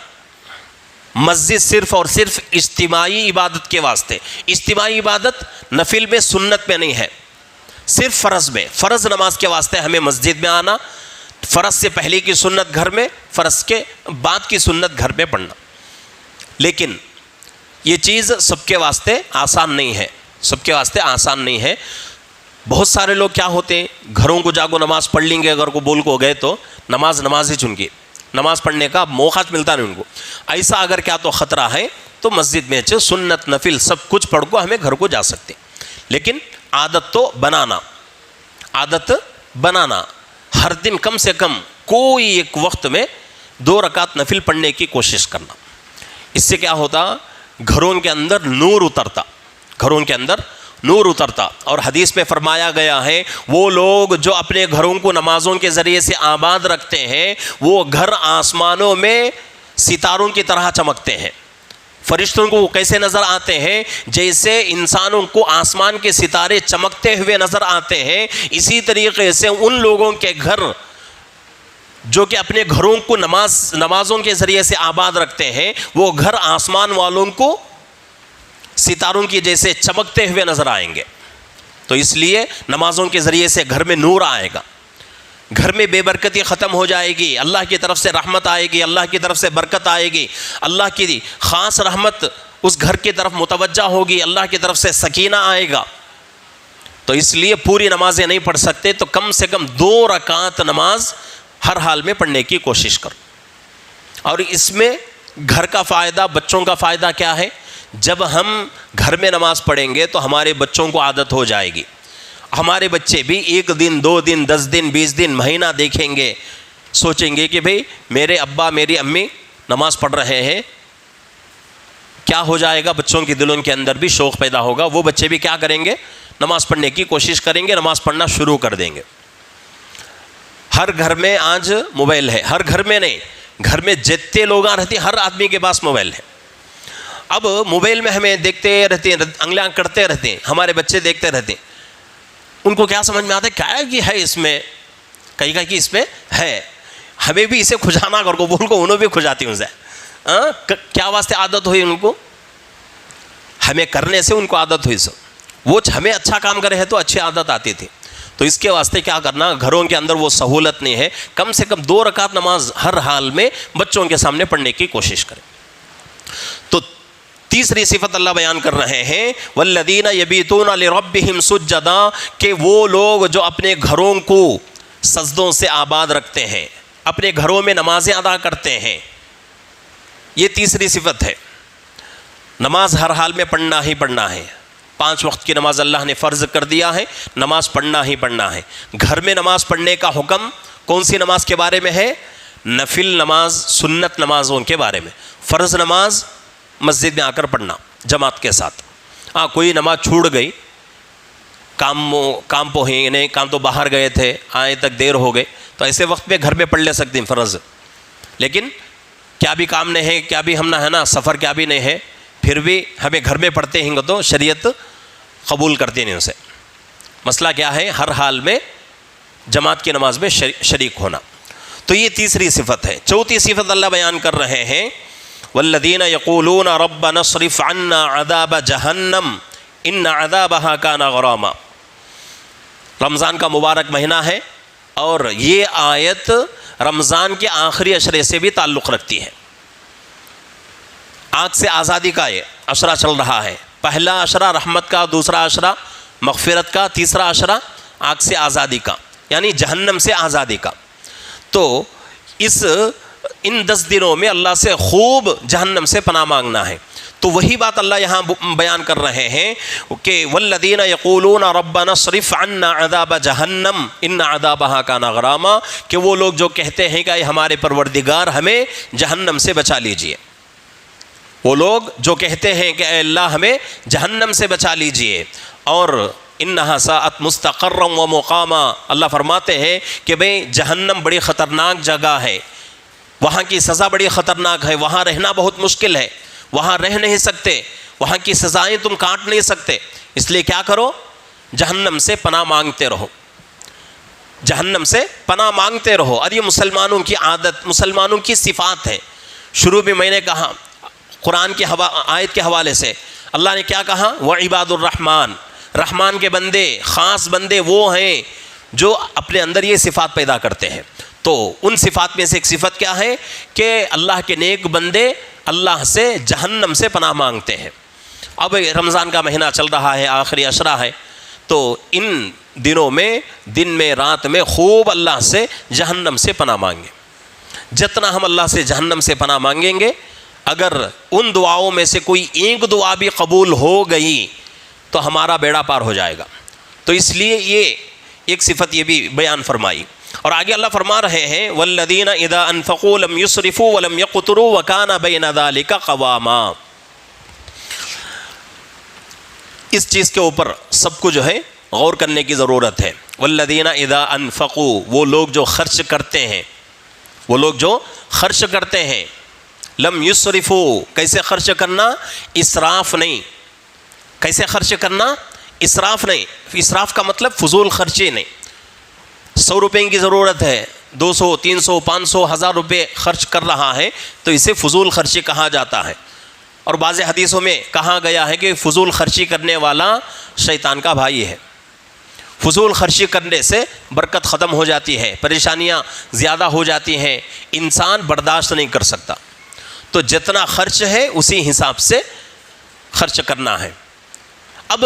S2: مسجد صرف اور صرف اجتماعی عبادت کے واسطے, اجتماعی عبادت نفل میں سنت میں نہیں ہے, صرف فرض میں. فرض نماز کے واسطے ہمیں مسجد میں آنا, فرض سے پہلے کی سنت گھر میں, فرض کے بعد کی سنت گھر میں پڑھنا. لیکن یہ چیز سب کے واسطے آسان نہیں ہے, سب کے واسطے آسان نہیں ہے. بہت سارے لوگ کیا ہوتے ہیں, گھروں کو جاگو نماز پڑھ لیں گے, اگر کو بول کو گئے تو نماز ہی چن کے, نماز پڑھنے کا موقع ملتا نہیں ان کو. ایسا اگر کیا تو خطرہ ہے تو مسجد میں سنت نفل سب کچھ پڑھ کو ہمیں گھر کو جا سکتے. لیکن عادت تو بنانا, عادت بنانا, ہر دن کم سے کم کوئی ایک وقت میں 2 رکعت نفل پڑھنے کی کوشش کرنا. اس سے کیا ہوتا, گھروں کے اندر نور اترتا, گھروں کے اندر نور اترتا. اور حدیث میں فرمایا گیا ہے وہ لوگ جو اپنے گھروں کو نمازوں کے ذریعے سے آباد رکھتے ہیں وہ گھر آسمانوں میں ستاروں کی طرح چمکتے ہیں. فرشتوں کو وہ کیسے نظر آتے ہیں, جیسے انسانوں کو آسمان کے ستارے چمکتے ہوئے نظر آتے ہیں, اسی طریقے سے ان لوگوں کے گھر جو کہ اپنے گھروں کو نمازوں کے ذریعے سے آباد رکھتے ہیں وہ گھر آسمان والوں کو ستاروں کی جیسے چمکتے ہوئے نظر آئیں گے. تو اس لیے نمازوں کے ذریعے سے گھر میں نور آئے گا, گھر میں بے برکتی ختم ہو جائے گی, اللہ کی طرف سے رحمت آئے گی, اللہ کی طرف سے برکت آئے گی, اللہ کی خاص رحمت اس گھر کی طرف متوجہ ہوگی, اللہ کی طرف سے سکینہ آئے گا. تو اس لیے پوری نمازیں نہیں پڑھ سکتے تو کم سے کم 2 رکعت نماز ہر حال میں پڑھنے کی کوشش کرو. اور اس میں گھر کا فائدہ, بچوں کا فائدہ کیا ہے, جب ہم گھر میں نماز پڑھیں گے تو ہمارے بچوں کو عادت ہو جائے گی. ہمارے بچے بھی 1 دن 2 دن 10 دن 20 دن مہینہ دیکھیں گے, سوچیں گے کہ بھئی میرے ابا میری امی نماز پڑھ رہے ہیں. کیا ہو جائے گا, بچوں کے دلوں کے اندر بھی شوق پیدا ہوگا, وہ بچے بھی کیا کریں گے, نماز پڑھنے کی کوشش کریں گے, نماز پڑھنا شروع کر دیں گے. ہر گھر میں آج موبائل ہے, ہر گھر میں نہیں, گھر میں جتنے لوگ رہتے ہر آدمی کے پاس موبائل ہے. اب موبائل میں ہمیں دیکھتے رہتے ہیں, انگلیاں کرتے رہتے ہیں, ہمارے بچے دیکھتے رہتے ہیں, ان کو کیا سمجھ میں آتا ہے کیا کہ ہے اس میں, کہیں کہ اس میں ہے, ہمیں بھی اسے کھجانا کر کو بول کو انہوں بھی کھجاتی ہوں سے. کیا واسطے عادت ہوئی ان کو, ہمیں کرنے سے ان کو عادت ہوئی. سب وہ ہمیں اچھا کام کرے ہے تو اچھی عادت آتی تھی. تو اس کے واسطے کیا کرنا, گھروں کے اندر وہ سہولت نہیں ہے, کم سے کم 2 رکعت نماز ہر حال میں بچوں کے سامنے پڑھنے کی کوشش کریں. تو تیسری صفت اللہ بیان کر رہے ہیں والذین یبیتون لربہم سجدا, کہ وہ لوگ جو اپنے گھروں کو سجدوں سے آباد رکھتے ہیں, اپنے گھروں میں نمازیں ادا کرتے ہیں. یہ تیسری صفت ہے. نماز ہر حال میں پڑھنا ہی پڑھنا ہے. 5 وقت کی نماز اللہ نے فرض کر دیا ہے, نماز پڑھنا ہی پڑھنا ہے. گھر میں نماز پڑھنے کا حکم کون سی نماز کے بارے میں ہے, نفل نماز سنت نمازوں کے بارے میں. فرض نماز مسجد میں آ کر پڑھنا جماعت کے ساتھ. کوئی نماز چھوٹ گئی, کام پوہینے کام تو باہر گئے تھے, آئے تک دیر ہو گئے, تو ایسے وقت میں گھر میں پڑھ لے سکتے ہیں فرض. لیکن کیا بھی کام نہیں ہے, کیا بھی ہم نہ ہے نا, سفر کیا بھی نہیں ہے, پھر بھی ہمیں گھر میں پڑھتے ہیں تو شریعت قبول کرتی نہیں اسے. مسئلہ کیا ہے, ہر حال میں جماعت کی نماز میں شریک ہونا. تو یہ تیسری صفت ہے. چوتھی صفت اللہ بیان کر رہے ہیں والذین یقولون ربنا اصرف عنا عذاب جہنم ان عذابها کان غراما. رمضان کا مبارک مہینہ ہے اور یہ آیت رمضان کے آخری عشرے سے بھی تعلق رکھتی ہے. آگ سے آزادی کا یہ عشرہ چل رہا ہے. پہلا عشرہ رحمت کا, دوسرا عشرہ مغفرت کا, تیسرا عشرہ آگ سے آزادی کا یعنی جہنم سے آزادی کا. تو ان 10 دنوں میں اللہ سے خوب جہنم سے پناہ مانگنا ہے. تو وہی بات اللہ یہاں بیان کر رہے ہیں کہ والذین یقولون ربنا اصرف عنا عذاب جہنم ان عذابها کان غراما, کہ وہ لوگ جو کہتے ہیں کہ ہمارے پروردگار ہمیں جہنم سے بچا لیجئے. وہ لوگ جو کہتے ہیں کہ اے اللہ ہمیں جہنم سے بچا لیجئے. اور انہا ساعت مستقرا و مقاما, اللہ فرماتے ہیں کہ بھئی جہنم بڑی خطرناک جگہ ہے, وہاں کی سزا بڑی خطرناک ہے, وہاں رہنا بہت مشکل ہے, وہاں رہ نہیں سکتے, وہاں کی سزائیں تم کاٹ نہیں سکتے. اس لیے کیا کرو, جہنم سے پناہ مانگتے رہو، جہنم سے پناہ مانگتے رہو۔ اور یہ مسلمانوں کی عادت، مسلمانوں کی صفات ہے۔ شروع میں میں نے کہا قرآن کی آیت کے حوالے سے اللہ نے کیا کہا؟ وعباد الرحمن، رحمان کے بندے، خاص بندے وہ ہیں جو اپنے اندر یہ صفات پیدا کرتے ہیں۔ تو ان صفات میں سے ایک صفت کیا ہے کہ اللہ کے نیک بندے اللہ سے جہنم سے پناہ مانگتے ہیں۔ اب رمضان کا مہینہ چل رہا ہے، آخری عشرہ ہے، تو ان دنوں میں دن میں رات میں خوب اللہ سے جہنم سے پناہ مانگیں۔ جتنا ہم اللہ سے جہنم سے پناہ مانگیں گے، اگر ان دعاؤں میں سے کوئی ایک دعا بھی قبول ہو گئی تو ہمارا بیڑا پار ہو جائے گا۔ تو اس لیے یہ ایک صفت یہ بھی بیان فرمائی۔ اور آگے اللہ فرما رہے ہیں والذین اذا انفقوا لم يسرفوا ولم يقتروا وكان بين ذلك قواما۔ اس چیز کے اوپر سب کو جو ہے غور کرنے کی ضرورت ہے۔ والذین اذا انفقوا، وہ لوگ جو خرچ کرتے ہیں، وہ لوگ جو خرچ کرتے ہیں، لم یسرفوا، کیسے خرچ کرنا؟ اسراف نہیں۔ کیسے خرچ کرنا؟ اسراف نہیں۔ اسراف کا مطلب فضول خرچی نہیں۔ 100 روپے کی ضرورت ہے، 200 300 500 1000 روپے خرچ کر رہا ہے تو اسے فضول خرچی کہا جاتا ہے۔ اور بعض حدیثوں میں کہا گیا ہے کہ فضول خرچی کرنے والا شیطان کا بھائی ہے۔ فضول خرچی کرنے سے برکت ختم ہو جاتی ہے، پریشانیاں زیادہ ہو جاتی ہیں، انسان برداشت نہیں کر سکتا۔ تو جتنا خرچ ہے اسی حساب سے خرچ کرنا ہے۔ اب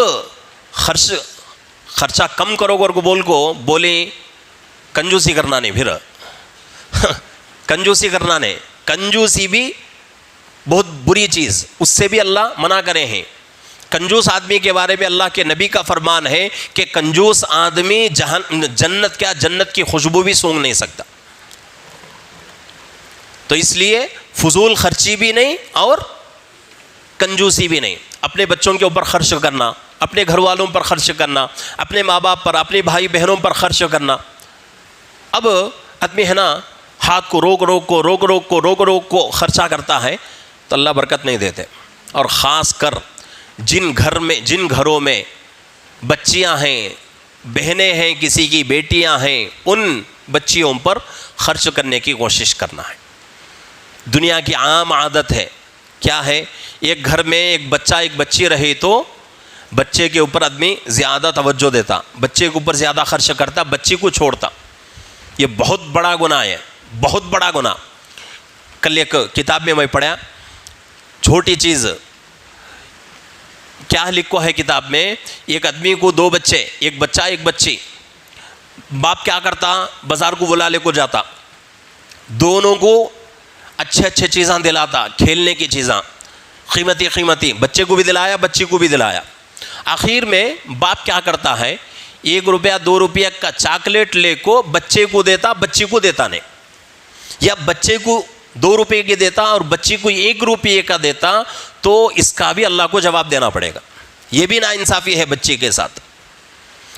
S2: خرچہ کم کرو گے کو بولے کنجوسی کرنا نہیں، پھر کنجوسی کرنا نہیں، کنجوسی بھی بہت بری چیز، اس سے بھی اللہ منع کرے ہیں۔ کنجوس آدمی کے بارے میں اللہ کے نبی کا فرمان ہے کہ کنجوس آدمی جنت کی خوشبو بھی سونگھ نہیں سکتا۔ تو اس لیے فضول خرچی بھی نہیں اور کنجوسی بھی نہیں۔ اپنے بچوں کے اوپر خرچ کرنا، اپنے گھر والوں پر خرچ کرنا، اپنے ماں باپ پر، اپنے بھائی بہنوں پر خرچ کرنا۔ اب آدمی ہے نا ہاتھ کو روک کو خرچہ کرتا ہے تو اللہ برکت نہیں دیتے۔ اور خاص کر جن گھروں میں بچیاں ہیں، بہنیں ہیں، کسی کی بیٹیاں ہیں، ان بچیوں پر خرچ کرنے کی کوشش کرنا ہے۔ دنیا کی عام عادت ہے، کیا ہے؟ ایک گھر میں ایک بچہ ایک بچی رہی تو بچے کے اوپر آدمی زیادہ توجہ دیتا، بچے کے اوپر زیادہ خرچ کرتا، بچی کو چھوڑتا۔ یہ بہت بڑا گناہ ہے، بہت بڑا گناہ۔ کل ایک کتاب میں پڑھا، چھوٹی چیز کیا لکھو ہے کتاب میں، ایک آدمی کو 2 بچے، ایک بچہ ایک بچی، باپ کیا کرتا؟ بازار کو بلا لے کو جاتا، دونوں کو اچھے چیزاں دلاتا، کھیلنے کی چیزاں قیمتی، بچے کو بھی دلایا بچی کو بھی دلایا۔ آخر میں باپ کیا کرتا ہے؟ 1 روپیہ 2 روپیہ کا چاکلیٹ لے کو بچے کو دیتا، بچی کو دیتا نہیں، یا بچے کو 2 روپے کی دیتا اور بچی کو 1 روپیے کا دیتا، تو اس کا بھی اللہ کو جواب دینا پڑے گا۔ یہ بھی ناانصافی ہے بچی کے ساتھ۔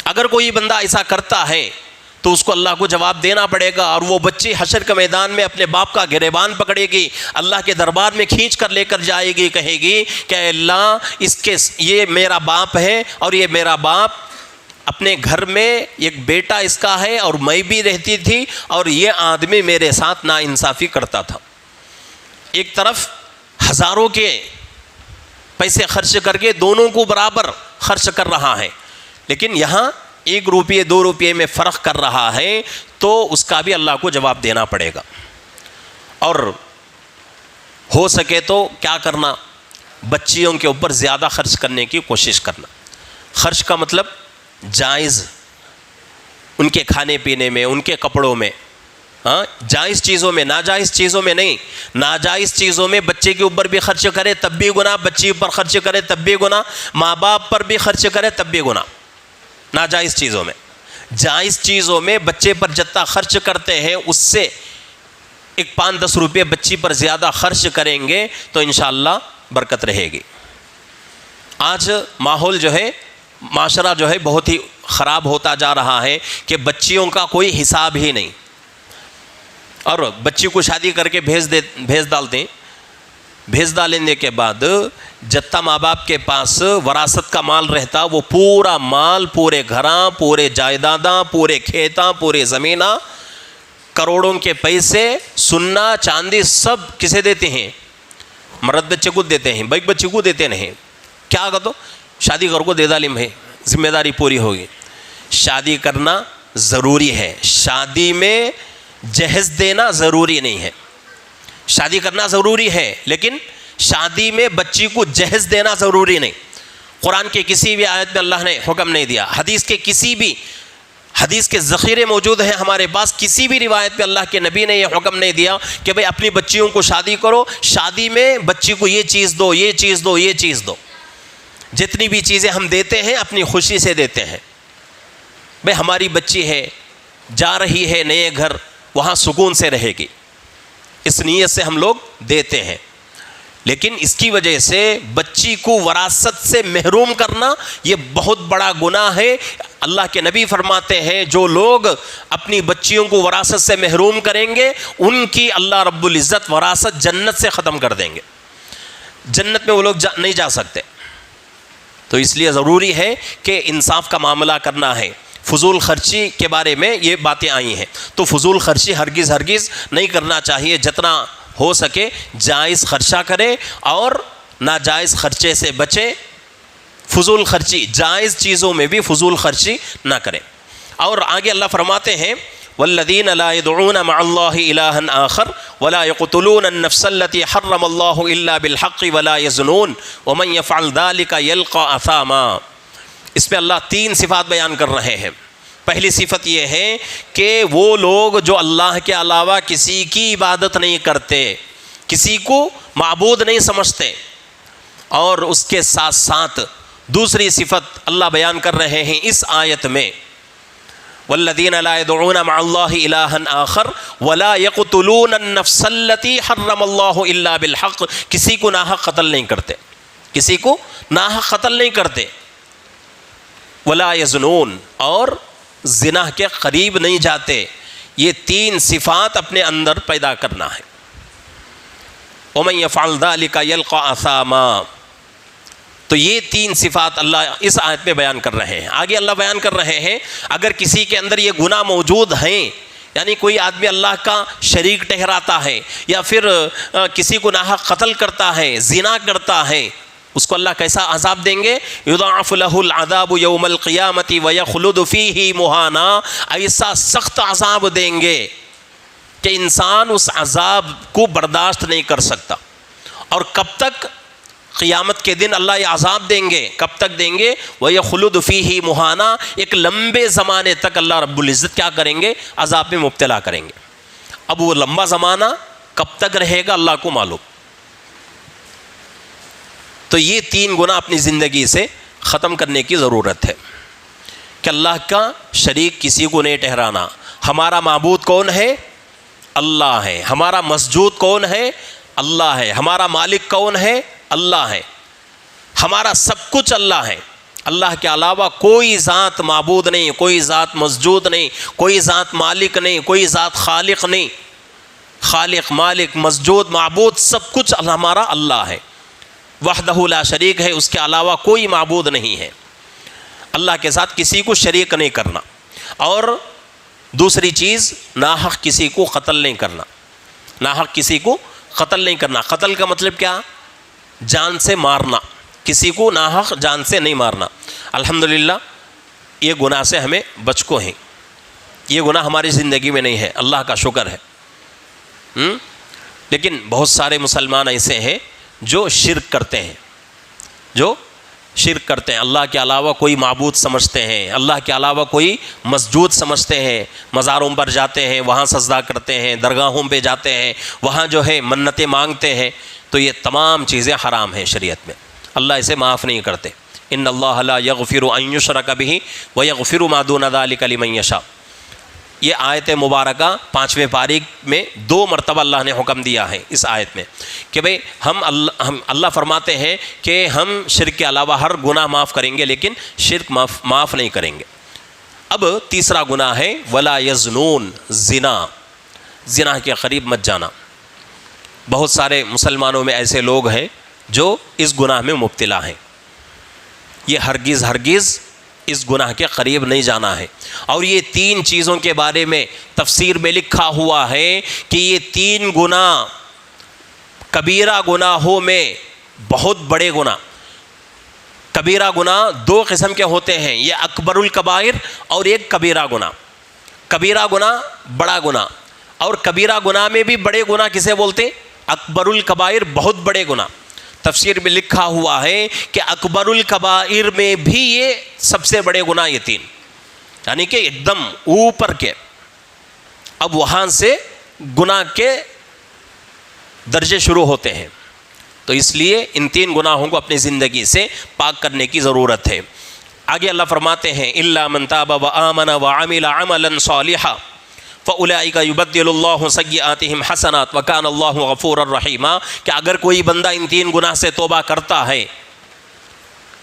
S2: اگر کوئی بندہ ایسا کرتا ہے تو اس کو اللہ کو جواب دینا پڑے گا، اور وہ بچی حشر کے میدان میں اپنے باپ کا گریبان پکڑے گی، اللہ کے دربار میں کھینچ کر لے کر جائے گی، کہے گی کہ اللہ یہ میرا باپ ہے، اور یہ میرا باپ اپنے گھر میں ایک بیٹا اس کا ہے اور میں بھی رہتی تھی، اور یہ آدمی میرے ساتھ ناانصافی کرتا تھا۔ ایک طرف ہزاروں کے پیسے خرچ کر کے دونوں کو برابر خرچ کر رہا ہے، لیکن یہاں 1 روپیے 2 روپیے میں فرق کر رہا ہے، تو اس کا بھی اللہ کو جواب دینا پڑے گا۔ اور ہو سکے تو کیا کرنا؟ بچیوں کے اوپر زیادہ خرچ کرنے کی کوشش کرنا۔ خرچ کا مطلب جائز، ان کے کھانے پینے میں، ان کے کپڑوں میں، جائز چیزوں میں، ناجائز چیزوں میں نہیں۔ ناجائز چیزوں میں بچے کے اوپر بھی خرچ کرے تب بھی گناہ، بچی پر خرچ کرے تب بھی گناہ، ماں باپ پر بھی خرچ کرے تب بھی گناہ۔ ناجائز چیزوں میں، جائز چیزوں میں بچے پر جتنا خرچ کرتے ہیں اس سے 5-10 روپے بچی پر زیادہ خرچ کریں گے تو انشاءاللہ برکت رہے گی۔ آج ماحول جو ہے، معاشرہ جو ہے بہت ہی خراب ہوتا جا رہا ہے کہ بچیوں کا کوئی حساب ہی نہیں، اور بچی کو شادی کر کے بھیج ڈالتے ہیں بھیج ڈالنے کے بعد جتنا ماں باپ کے پاس وراثت کا مال رہتا وہ پورا مال، پورے گھراں، پورے جائیداداں، پورے کھیتاں، پورے زمیناں، کروڑوں کے پیسے، سونا چاندی سب کسے دیتے ہیں؟ مرد بچے کو دیتے ہیں، بیک بچے کو دیتے نہیں. کیا کہ تو شادی کر کو دے ڈالیم ہے، ذمہ داری پوری ہوگی. شادی کرنا ضروری ہے، شادی میں جہیز دینا ضروری نہیں ہے. شادی کرنا ضروری ہے لیکن شادی میں بچی کو جہیز دینا ضروری نہیں. قرآن کے کسی بھی آیت میں اللہ نے حکم نہیں دیا، حدیث کے ذخیرے موجود ہیں ہمارے پاس، کسی بھی روایت پہ اللہ کے نبی نے یہ حکم نہیں دیا کہ بھئی اپنی بچیوں کو شادی کرو، شادی میں بچی کو یہ چیز دو، یہ چیز دو، یہ چیز دو. جتنی بھی چیزیں ہم دیتے ہیں اپنی خوشی سے دیتے ہیں. بھئی ہماری بچی ہے، جا رہی ہے نئے گھر، وہاں سکون سے رہے گی، اس نیت سے ہم لوگ دیتے ہیں. لیکن اس کی وجہ سے بچی کو وراثت سے محروم کرنا یہ بہت بڑا گناہ ہے. اللہ کے نبی فرماتے ہیں جو لوگ اپنی بچیوں کو وراثت سے محروم کریں گے ان کی اللہ رب العزت وراثت جنت سے ختم کر دیں گے، جنت میں وہ لوگ نہیں جا سکتے. تو اس لیے ضروری ہے کہ انصاف کا معاملہ کرنا ہے. فضول خرچی کے بارے میں یہ باتیں آئی ہیں، تو فضول خرچی ہرگز نہیں کرنا چاہیے. جتنا ہو سکے جائز خرچہ کرے اور ناجائز خرچے سے بچے. فضول خرچی، جائز چیزوں میں بھی فضول خرچی نہ کریں. اور آگے اللہ فرماتے ہیں والذین لا يدعون مع اللہ الہا آخر ولا يقتلون النفس التي حرم اللہ الا بالحق ولا يزنون ومن يفعل ذلك يلقى اثاما. اس میں اللہ 3 صفات بیان کر رہے ہیں. پہلی صفت یہ ہے کہ وہ لوگ جو اللہ کے علاوہ کسی کی عبادت نہیں کرتے، کسی کو معبود نہیں سمجھتے. اور اس کے ساتھ ساتھ دوسری صفت اللہ بیان کر رہے ہیں اس آیت میں والذین لا يدعون مع اللہ الہا آخر ولا يقتلون النفس التي حرم اللہ الا بالحق. کسی کو ناحق قتل نہیں کرتے، کسی کو ناحق قتل نہیں کرتے. ولا يزنون، اور زنا کے قریب نہیں جاتے. یہ 3 صفات اپنے اندر پیدا کرنا ہے. ومن يفعل ذلك يلقى اثاما. تو یہ 3 صفات اللہ اس آیت میں بیان کر رہے ہیں. آگے اللہ بیان کر رہے ہیں اگر کسی کے اندر یہ گناہ موجود ہیں، یعنی کوئی آدمی اللہ کا شریک ٹھہراتا ہے یا پھر کسی کو ناحق قتل کرتا ہے، زنا کرتا ہے، اس کو اللہ کیسا عذاب دیں گے؟ یضاعف له العذاب یوم القیامت ویخلد فیہ مہانا. ایسا سخت عذاب دیں گے کہ انسان اس عذاب کو برداشت نہیں کر سکتا. اور کب تک؟ قیامت کے دن اللہ یہ عذاب دیں گے. کب تک دیں گے؟ وَيَخْلُدُ فِيهِ مُهَانًا. ایک لمبے زمانے تک اللہ رب العزت کیا کریں گے؟ عذاب میں مبتلا کریں گے. اب وہ لمبا زمانہ کب تک رہے گا اللہ کو معلوم. تو یہ 3 گناہ اپنی زندگی سے ختم کرنے کی ضرورت ہے کہ اللہ کا شریک کسی کو نہیں ٹھہرانا. ہمارا معبود کون ہے؟ اللہ ہے. ہمارا مسجود کون ہے؟ اللہ ہے. ہمارا مالک کون ہے؟ اللہ ہے. ہمارا سب کچھ اللہ ہے. اللہ کے علاوہ کوئی ذات معبود نہیں، کوئی ذات مسجود نہیں، کوئی ذات مالک نہیں، کوئی ذات خالق نہیں. خالق، مالک، مسجود، معبود سب کچھ ہمارا اللہ ہے. وحدہ لا شریک ہے، اس کے علاوہ کوئی معبود نہیں ہے. اللہ کے ساتھ کسی کو شریک نہیں کرنا. اور دوسری چیز ناحق کسی کو قتل نہیں کرنا. ناحق کسی کو قتل نہیں کرنا. قتل کا مطلب کیا؟ جان سے مارنا. کسی کو ناحق جان سے نہیں مارنا. الحمدللہ یہ گناہ سے ہمیں بچ کو ہیں. یہ گناہ ہماری زندگی میں نہیں ہے، اللہ کا شکر ہے. لیکن بہت سارے مسلمان ایسے ہیں جو شرک کرتے ہیں، جو شرک کرتے ہیں. اللہ کے علاوہ کوئی معبود سمجھتے ہیں، اللہ کے علاوہ کوئی مسجود سمجھتے ہیں. مزاروں پر جاتے ہیں، وہاں سجدہ کرتے ہیں، درگاہوں پہ جاتے ہیں، وہاں جو ہے منتیں مانگتے ہیں. تو یہ تمام چیزیں حرام ہیں شریعت میں. اللہ اسے معاف نہیں کرتے. ان اللہ لا یغفر ان یشرک بہ ویغفر ما دون ذلک لمن یشاء. یہ آیت مبارکہ 5ویں پاری میں 2 مرتبہ اللہ نے حکم دیا ہے اس آیت میں کہ بھئی ہم اللہ فرماتے ہیں کہ ہم شرک کے علاوہ ہر گناہ معاف کریں گے لیکن شرک معاف نہیں کریں گے. اب تیسرا گناہ ہے ولا یزنون. زنا کے قریب مت جانا. بہت سارے مسلمانوں میں ایسے لوگ ہیں جو اس گناہ میں مبتلا ہیں. یہ ہرگز اس گناہ کے قریب نہیں جانا ہے. اور یہ 3 چیزوں کے بارے میں تفسیر میں لکھا ہوا ہے کہ یہ 3 گناہ کبیرہ گناہوں میں بہت بڑے گناہ. کبیرہ گناہ 2 قسم کے ہوتے ہیں, یہ اکبر الکبائر اور ایک کبیرہ گناہ. کبیرہ گناہ بڑا گناہ, اور کبیرہ گناہ میں بھی بڑے گناہ کسے بولتے ہیں؟ اکبر الکبائر, بہت بڑے گناہ. تفسیر میں لکھا ہوا ہے کہ اکبر الکبائر میں بھی یہ سب سے بڑے گناہ یہ 3, یعنی کہ ایک دم اوپر کے. اب وہاں سے گناہ کے درجے شروع ہوتے ہیں. تو اس لیے ان 3 گناہوں کو اپنی زندگی سے پاک کرنے کی ضرورت ہے. آگے اللہ فرماتے ہیں الا من تاب وآمن وعمل عملا صالحا فاولئک یبدل اللہ سیئاتہم حسنات وکان اللہ غفورا رحیما. کہ اگر کوئی بندہ ان 3 گناہ سے توبہ کرتا ہے,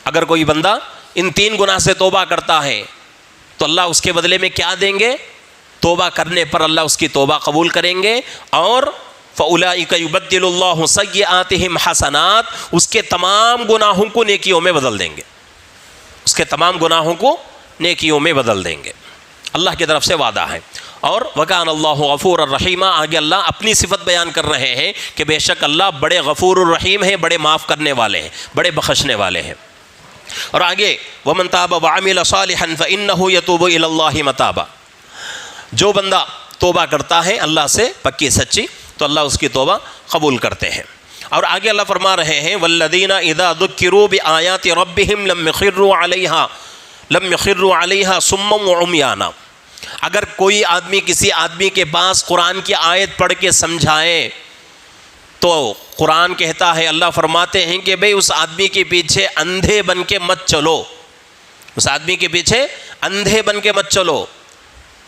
S2: اگر کوئی بندہ ان 3 گناہ سے توبہ کرتا ہے تو اللہ اس کے بدلے میں کیا دیں گے؟ توبہ کرنے پر اللہ اس کی توبہ قبول کریں گے, اور فَأُولَئِكَ يُبَدِّلُ اللَّهُ سَيِّئَاتِهِمْ حَسَنَات, اس کے تمام گناہوں کو نیکیوں میں بدل دیں گے. اس کے تمام گناہوں کو نیکیوں میں بدل دیں گے. اللہ کی طرف سے وعدہ ہے. اور وَكَانَ اللَّهُ غَفُورًا رَحِيمًا, آگے اللہ اپنی صفت بیان کر رہے ہیں کہ بے شک اللہ بڑے غفور الرحیم ہیں, بڑے معاف کرنے والے ہیں, بڑے بخشنے والے ہیں. اور آگے وَمَن تَابَ وَعَمِلَ صَالِحًا فَإِنَّهُ يَتُوبُ إِلَى اللَّهِ مَتَابًا, جو بندہ توبہ کرتا ہے اللہ سے پکی سچی تو اللہ اس کی توبہ قبول کرتے ہیں. اور آگے اللہ فرما رہے ہیں وَالَّذِينَ إِذَا ذُكِّرُوا بِآيَاتِ رَبِّهِمْ لَمْ يَخِرُّوا عَلَيْهَا صُمًّا وَعُمْيَانًا. اگر کوئی آدمی کسی آدمی کے پاس قرآن کی آیت پڑھ کے سمجھائے تو قرآن کہتا ہے, اللہ فرماتے ہیں کہ بھئی اس آدمی کے پیچھے اندھے بن کے مت چلو, اس آدمی کے پیچھے اندھے بن کے مت چلو.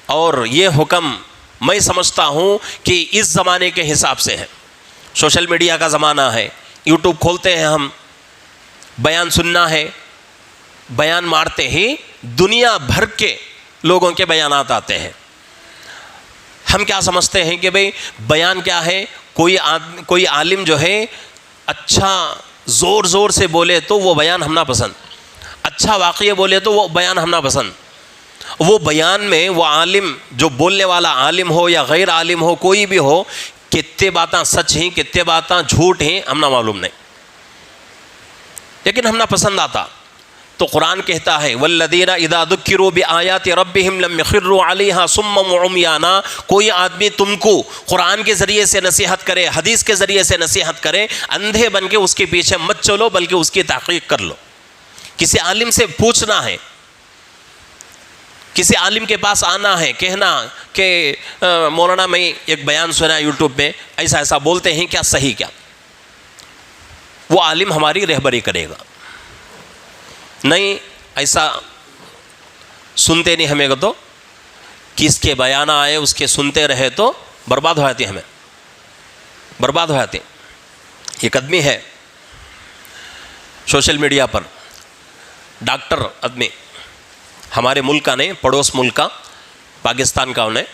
S2: اور یہ حکم میں سمجھتا ہوں کہ اس زمانے کے حساب سے ہے. سوشل میڈیا کا زمانہ ہے, یوٹیوب کھولتے ہیں ہم, بیان سننا ہے, بیان مارتے ہی دنیا بھر کے لوگوں کے بیانات آتے ہیں. ہم کیا سمجھتے ہیں کہ بھئی بیان کیا ہے؟ کوئی عالم جو ہے اچھا زور سے بولے تو وہ بیان ہم نہ پسند, اچھا واقعہ بولے تو وہ بیان ہم نہ پسند. وہ بیان میں وہ عالم جو بولنے والا عالم ہو یا غیر عالم ہو, کوئی بھی ہو, کتنے باتاں سچ ہیں کتنے باتاں جھوٹ ہیں ہم نہ معلوم نہیں, لیکن ہم نہ پسند آتا. تو قرآن کہتا ہے والذین اذا ذکروا بآیات ربہم لم یخروا علیہا صما وعمیانا. کوئی آدمی تم کو قرآن کے ذریعے سے نصیحت کرے, حدیث کے ذریعے سے نصیحت کرے, اندھے بن کے اس کے پیچھے مت چلو بلکہ اس کی تحقیق کر لو. کسی عالم سے پوچھنا ہے, کسی عالم کے پاس آنا ہے, کہنا کہ مولانا میں ایک بیان سنا یوٹیوب میں, ایسا ایسا بولتے ہیں, کیا صحیح کیا؟ وہ عالم ہماری رہبری کرے گا. نہیں ایسا سنتے نہیں ہمیں تو کس کے بیان آئے اس کے سنتے رہے تو برباد ہو جاتی, ہمیں برباد ہو جاتی. ایک آدمی ہے سوشل میڈیا پر, ڈاکٹر آدمی, ہمارے ملک کا نہیں, پڑوس ملک کا, پاکستان کا, انہیں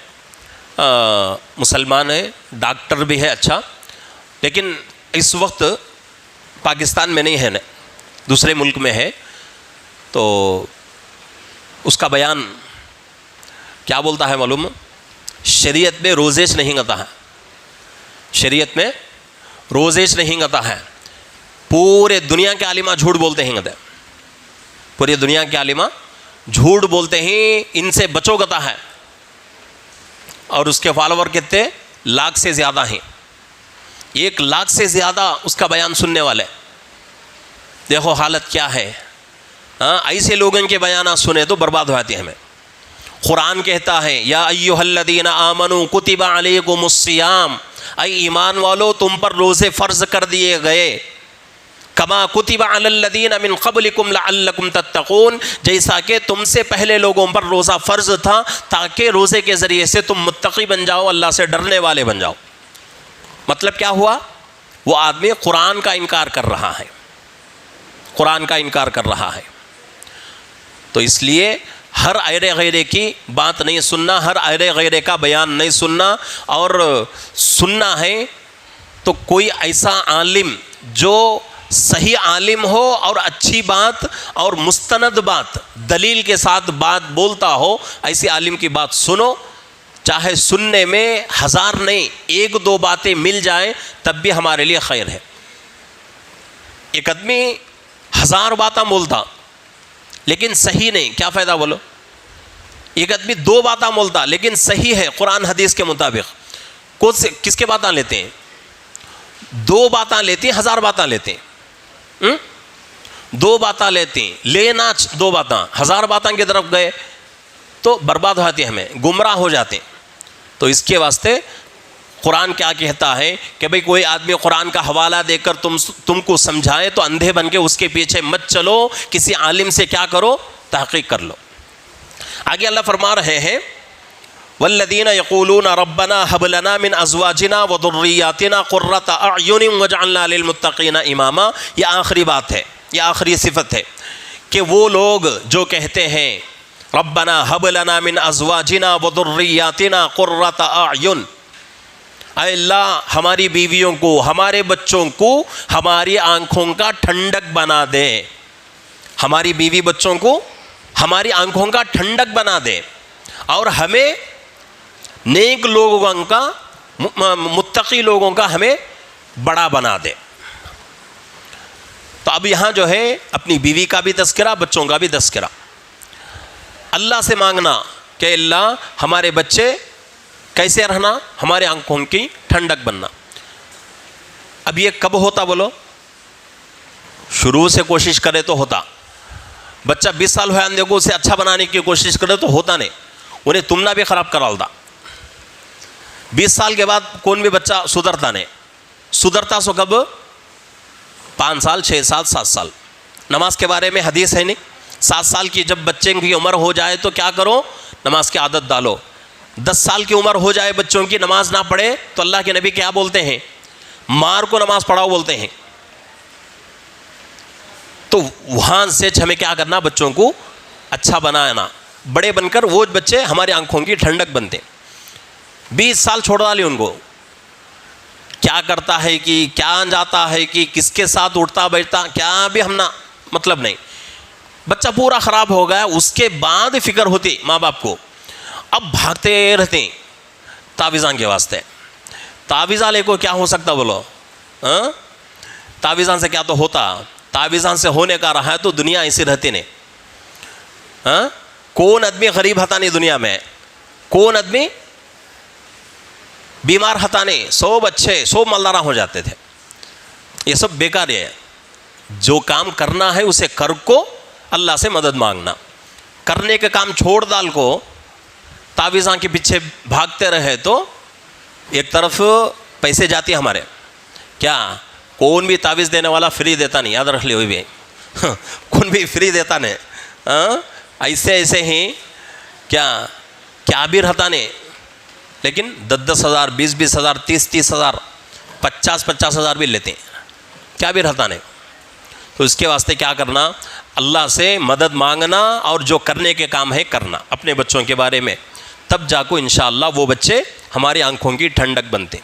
S2: مسلمان ہے, ڈاکٹر بھی ہے اچھا, لیکن اس وقت پاکستان میں نہیں ہے, دوسرے ملک میں ہے. تو اس کا بیان کیا بولتا ہے معلوم؟ شریعت میں روزیش نہیں گتا ہے, شریعت میں روزیش نہیں گتا ہے. پورے دنیا کے عالمہ جھوٹ بولتے ہیں گتے, پوری دنیا کے عالمہ جھوٹ بولتے ہیں, ان سے بچو گتا ہے. اور اس کے فالوور کتنے لاکھ سے زیادہ ہیں, 1 لاکھ سے زیادہ اس کا بیان سننے والے. دیکھو حالت کیا ہے. ایسے لوگوں کے بیانات سنے تو برباد ہو جاتی ہے ہمیں. قرآن کہتا ہے یا ایھا الذین آمنوا کتب علیکم الصیام, اے ایمان والو تم پر روزے فرض کر دیے گئے, کما کتب علی الذین من قبلکم لعلکم تتقون, جیسا کہ تم سے پہلے لوگوں پر روزہ فرض تھا تاکہ روزے کے ذریعے سے تم متقی بن جاؤ, اللہ سے ڈرنے والے بن جاؤ. مطلب کیا ہوا؟ وہ آدمی قرآن کا انکار کر رہا ہے, قرآن کا انکار کر رہا ہے. تو اس لیے ہر ایرے غیرے کی بات نہیں سننا, ہر ایرے غیرے کا بیان نہیں سننا, اور سننا ہے تو کوئی ایسا عالم جو صحیح عالم ہو اور اچھی بات اور مستند بات دلیل کے ساتھ بات بولتا ہو، ایسی عالم کی بات سنو، چاہے سننے میں 1000 نہیں 1-2 باتیں مل جائیں تب بھی ہمارے لیے خیر ہے۔ ایک آدمی 1000 باتیں بولتا لیکن صحیح نہیں، کیا فائدہ بولو؟ ایک آدمی 2 باتیں بولتا لیکن صحیح ہے قرآن حدیث کے مطابق، کس کے باتیں لیتے ہیں؟ 2 باتیں لیتے ہیں 1000 باتیں لیتے ہیں، 2 باتیں لیتے ہیں، لینا 2 باتیں، 1000 باتیں کی طرف گئے تو برباد ہو جاتی ہیں، ہمیں گمراہ ہو جاتے ہیں۔ تو اس کے واسطے قرآن کیا کہتا ہے کہ بھئی کوئی آدمی قرآن کا حوالہ دے کر تم کو سمجھائے تو اندھے بن کے اس کے پیچھے مت چلو، کسی عالم سے کیا کرو؟ تحقیق کر لو۔ آگے اللہ فرما رہے ہیں والذین یقولون ربنا هب لنا من ازواجنا وذریاتنا قرۃ اعین واجعلنا للمتقین اماما۔ یہ آخری بات ہے، یہ آخری صفت ہے کہ وہ لوگ جو کہتے ہیں ربنا هب لنا من ازواجنا وذریاتنا قرۃ اعین، اے اللہ ہماری بیویوں کو ہمارے بچوں کو ہماری آنکھوں کا ٹھنڈک بنا دے، ہماری بیوی بچوں کو ہماری آنکھوں کا ٹھنڈک بنا دے، اور ہمیں نیک لوگوں کا متقی لوگوں کا ہمیں بڑا بنا دے۔ تو اب یہاں جو ہے اپنی بیوی کا بھی تذکرہ، بچوں کا بھی تذکرہ، اللہ سے مانگنا کہ اللہ ہمارے بچے کیسے رہنا، ہمارے آنکھوں کی ٹھنڈک بننا۔ اب یہ کب ہوتا بولو؟ شروع سے کوشش کرے تو ہوتا۔ بچہ 20 سال ہوئے اندھے کو اسے اچھا بنانے کی کوشش کرے تو ہوتا نہیں، انہیں تم نہ بھی خراب کرا ہوتا۔ 20 سال کے بعد کون بھی بچہ سدھرتا نہیں، سدھرتا سو کب؟ 5 سال 6 سال 7 سال۔ نماز کے بارے میں حدیث ہے نہیں، 7 سال کی جب بچے کی عمر ہو جائے تو کیا کرو؟ نماز کی عادت ڈالو۔ 10 سال کی عمر ہو جائے بچوں کی نماز نہ پڑھے تو اللہ کے نبی کیا بولتے ہیں؟ مار کو نماز پڑھاؤ بولتے ہیں۔ تو وہاں سے ہمیں کیا کرنا؟ بچوں کو اچھا بنانا، بڑے بن کر وہ بچے ہماری آنکھوں کی ٹھنڈک بنتے۔ 20 سال چھوڑ ڈالی ان کو، کیا کرتا ہے کہ کیا جاتا ہے کہ کس کے ساتھ اٹھتا بیٹھتا کیا بھی ہم نہ مطلب نہیں، بچہ پورا خراب ہو گیا۔ اس کے بعد فکر ہوتی ماں باپ کو، اب بھاگتے رہتے ہیں تعویذاں کے واسطے۔ تعویذاں لے کو کیا ہو سکتا بولو؟ تعویذاں سے کیا تو ہوتا؟ تعویذاں سے ہونے کا رہا ہے تو دنیا ایسی رہتی نہیں۔ کون آدمی غریب ہتا نہیں دنیا میں، کون آدمی بیمار ہتا نہیں، سب اچھے سب مالدارا ہو جاتے تھے۔ یہ سب بیکار ہے۔ جو کام کرنا ہے اسے کر کو اللہ سے مدد مانگنا، کرنے کے کام چھوڑ ڈال کو تعویذاں کے پیچھے بھاگتے رہے تو ایک طرف پیسے جاتی ہمارے، کیا کون بھی تعویذ دینے والا فری دیتا نہیں، یاد رکھ لے ہوئی بھی کون بھی فری دیتا نہیں۔ ایسے ہی کیا بھی رہتا نہیں، لیکن 10 ہزار 20 ہزار 30 ہزار 50 ہزار بھی لیتے ہیں، کیا بھی رہتا نہیں۔ تو اس کے واسطے کیا کرنا؟ اللہ سے مدد مانگنا اور جو کرنے کے کام ہے کرنا اپنے بچوں کے بارے میں، تب جا کو انشاءاللہ وہ بچے ہماری آنکھوں کی ٹھنڈک بنتے۔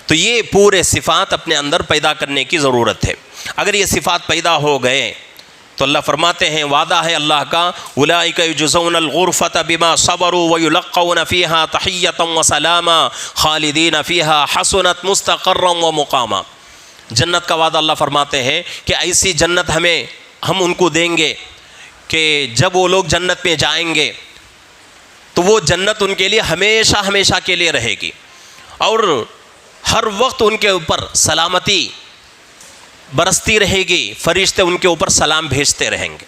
S2: تو یہ پورے صفات اپنے اندر پیدا کرنے کی ضرورت ہے۔ اگر یہ صفات پیدا ہو گئے تو اللہ فرماتے ہیں وعدہ ہے اللہ کا اولئک یجزون الغرفۃ بما صبروا ویلقون فیہا تحیۃ وسلاما خالدین فیہا حسنت مستقرا ومقاما۔ جنت کا وعدہ اللہ فرماتے ہیں کہ ایسی جنت ہم ان کو دیں گے کہ جب وہ لوگ جنت میں جائیں گے تو وہ جنت ان کے لیے ہمیشہ ہمیشہ کے لیے رہے گی، اور ہر وقت ان کے اوپر سلامتی برستی رہے گی، فرشتے ان کے اوپر سلام بھیجتے رہیں گے۔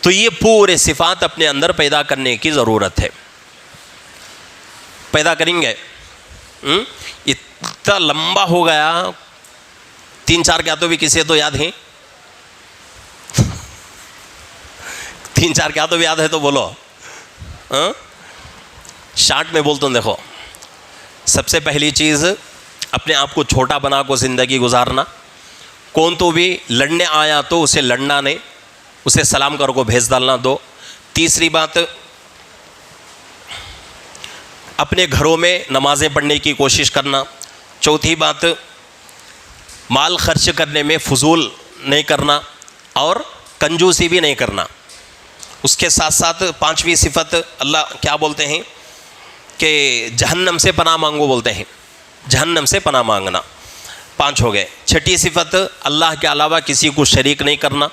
S2: تو یہ پورے صفات اپنے اندر پیدا کرنے کی ضرورت ہے۔ پیدا کریں گے۔ اتنا لمبا ہو گیا، 3-4 کیا تو بھی کسی تو یاد ہیں؟ 3-4 کیا تو بھی یاد ہے تو بولو۔ شارٹ میں بولتا ہوں، دیکھو سب سے پہلی چیز اپنے آپ کو چھوٹا بنا کو زندگی گزارنا۔ کون تو بھی لڑنے آیا تو اسے لڑنا نہیں، اسے سلام کر کو بھیج ڈالنا دو۔ تیسری بات، اپنے گھروں میں نمازیں پڑھنے کی کوشش کرنا، چوتھی بات مال خرچ کرنے میں فضول نہیں کرنا اور کنجوسی بھی نہیں کرنا. اس کے ساتھ ساتھ پانچویں صفت اللہ کیا بولتے ہیں کہ جہنم سے پناہ مانگو بولتے ہیں, جہنم سے پناہ مانگنا. 5 ہو گئے. چھٹی صفت اللہ کے علاوہ کسی کو شریک نہیں کرنا.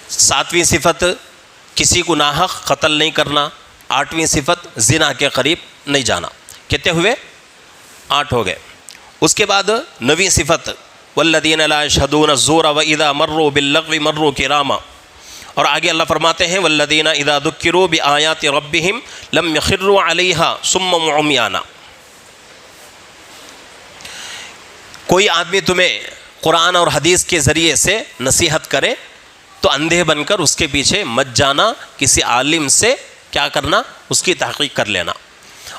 S2: 7ویں صفت کسی کو ناحق قتل نہیں کرنا. 8ویں صفت زنا کے قریب نہیں جانا. کتنے ہوئے؟ 8 ہو گئے. اس کے بعد 9ویں صفت والذین لا یشہدون الزور واذا مروا باللغو مروا کراما. اور آگے اللہ فرماتے ہیں والذین اذا ذکروا بآیات ربہم لم یخروا علیہا صما وعمیانا. کوئی آدمی تمہیں قرآن اور حدیث کے ذریعے سے نصیحت کرے تو اندھے بن کر اس کے پیچھے مت جانا, کسی عالم سے کیا کرنا, اس کی تحقیق کر لینا.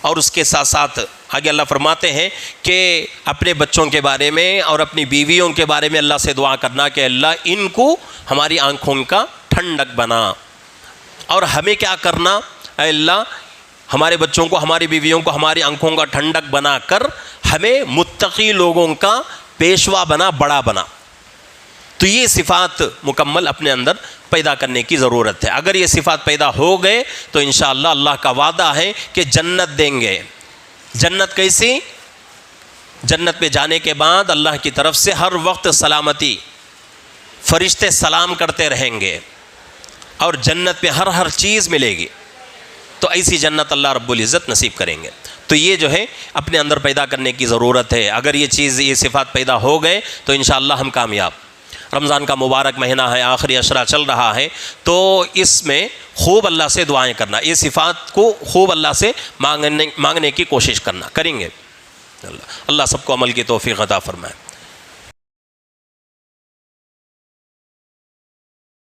S2: اور اس کے ساتھ ساتھ آگے اللہ فرماتے ہیں کہ اپنے بچوں کے بارے میں اور اپنی بیویوں کے بارے میں اللہ سے دعا کرنا کہ اللہ ان کو ہماری آنکھوں کا ٹھنڈک بنا. اور ہمیں کیا کرنا, اے اللہ ہمارے بچوں کو, ہماری بیویوں کو ہماری آنکھوں کا ٹھنڈک بنا کر ہمیں متقی لوگوں کا پیشوا بنا, بڑا بنا. تو یہ صفات مکمل اپنے اندر پیدا کرنے کی ضرورت ہے. اگر یہ صفات پیدا ہو گئے تو انشاءاللہ اللہ کا وعدہ ہے کہ جنت دیں گے. جنت کیسی؟ جنت پہ جانے کے بعد اللہ کی طرف سے ہر وقت سلامتی, فرشتے سلام کرتے رہیں گے اور جنت پہ ہر چیز ملے گی. تو ایسی جنت اللہ رب العزت نصیب کریں گے. تو یہ جو ہے اپنے اندر پیدا کرنے کی ضرورت ہے. اگر یہ چیز, یہ صفات پیدا ہو گئے تو انشاءاللہ ہم کامیاب. رمضان کا مبارک مہینہ ہے, آخری عشرہ چل رہا ہے, تو اس میں خوب اللہ سے دعائیں کرنا, یہ صفات کو خوب اللہ سے مانگنے کی کوشش کرنا, کریں گے. اللہ سب کو عمل کی توفیق عطا فرمائے.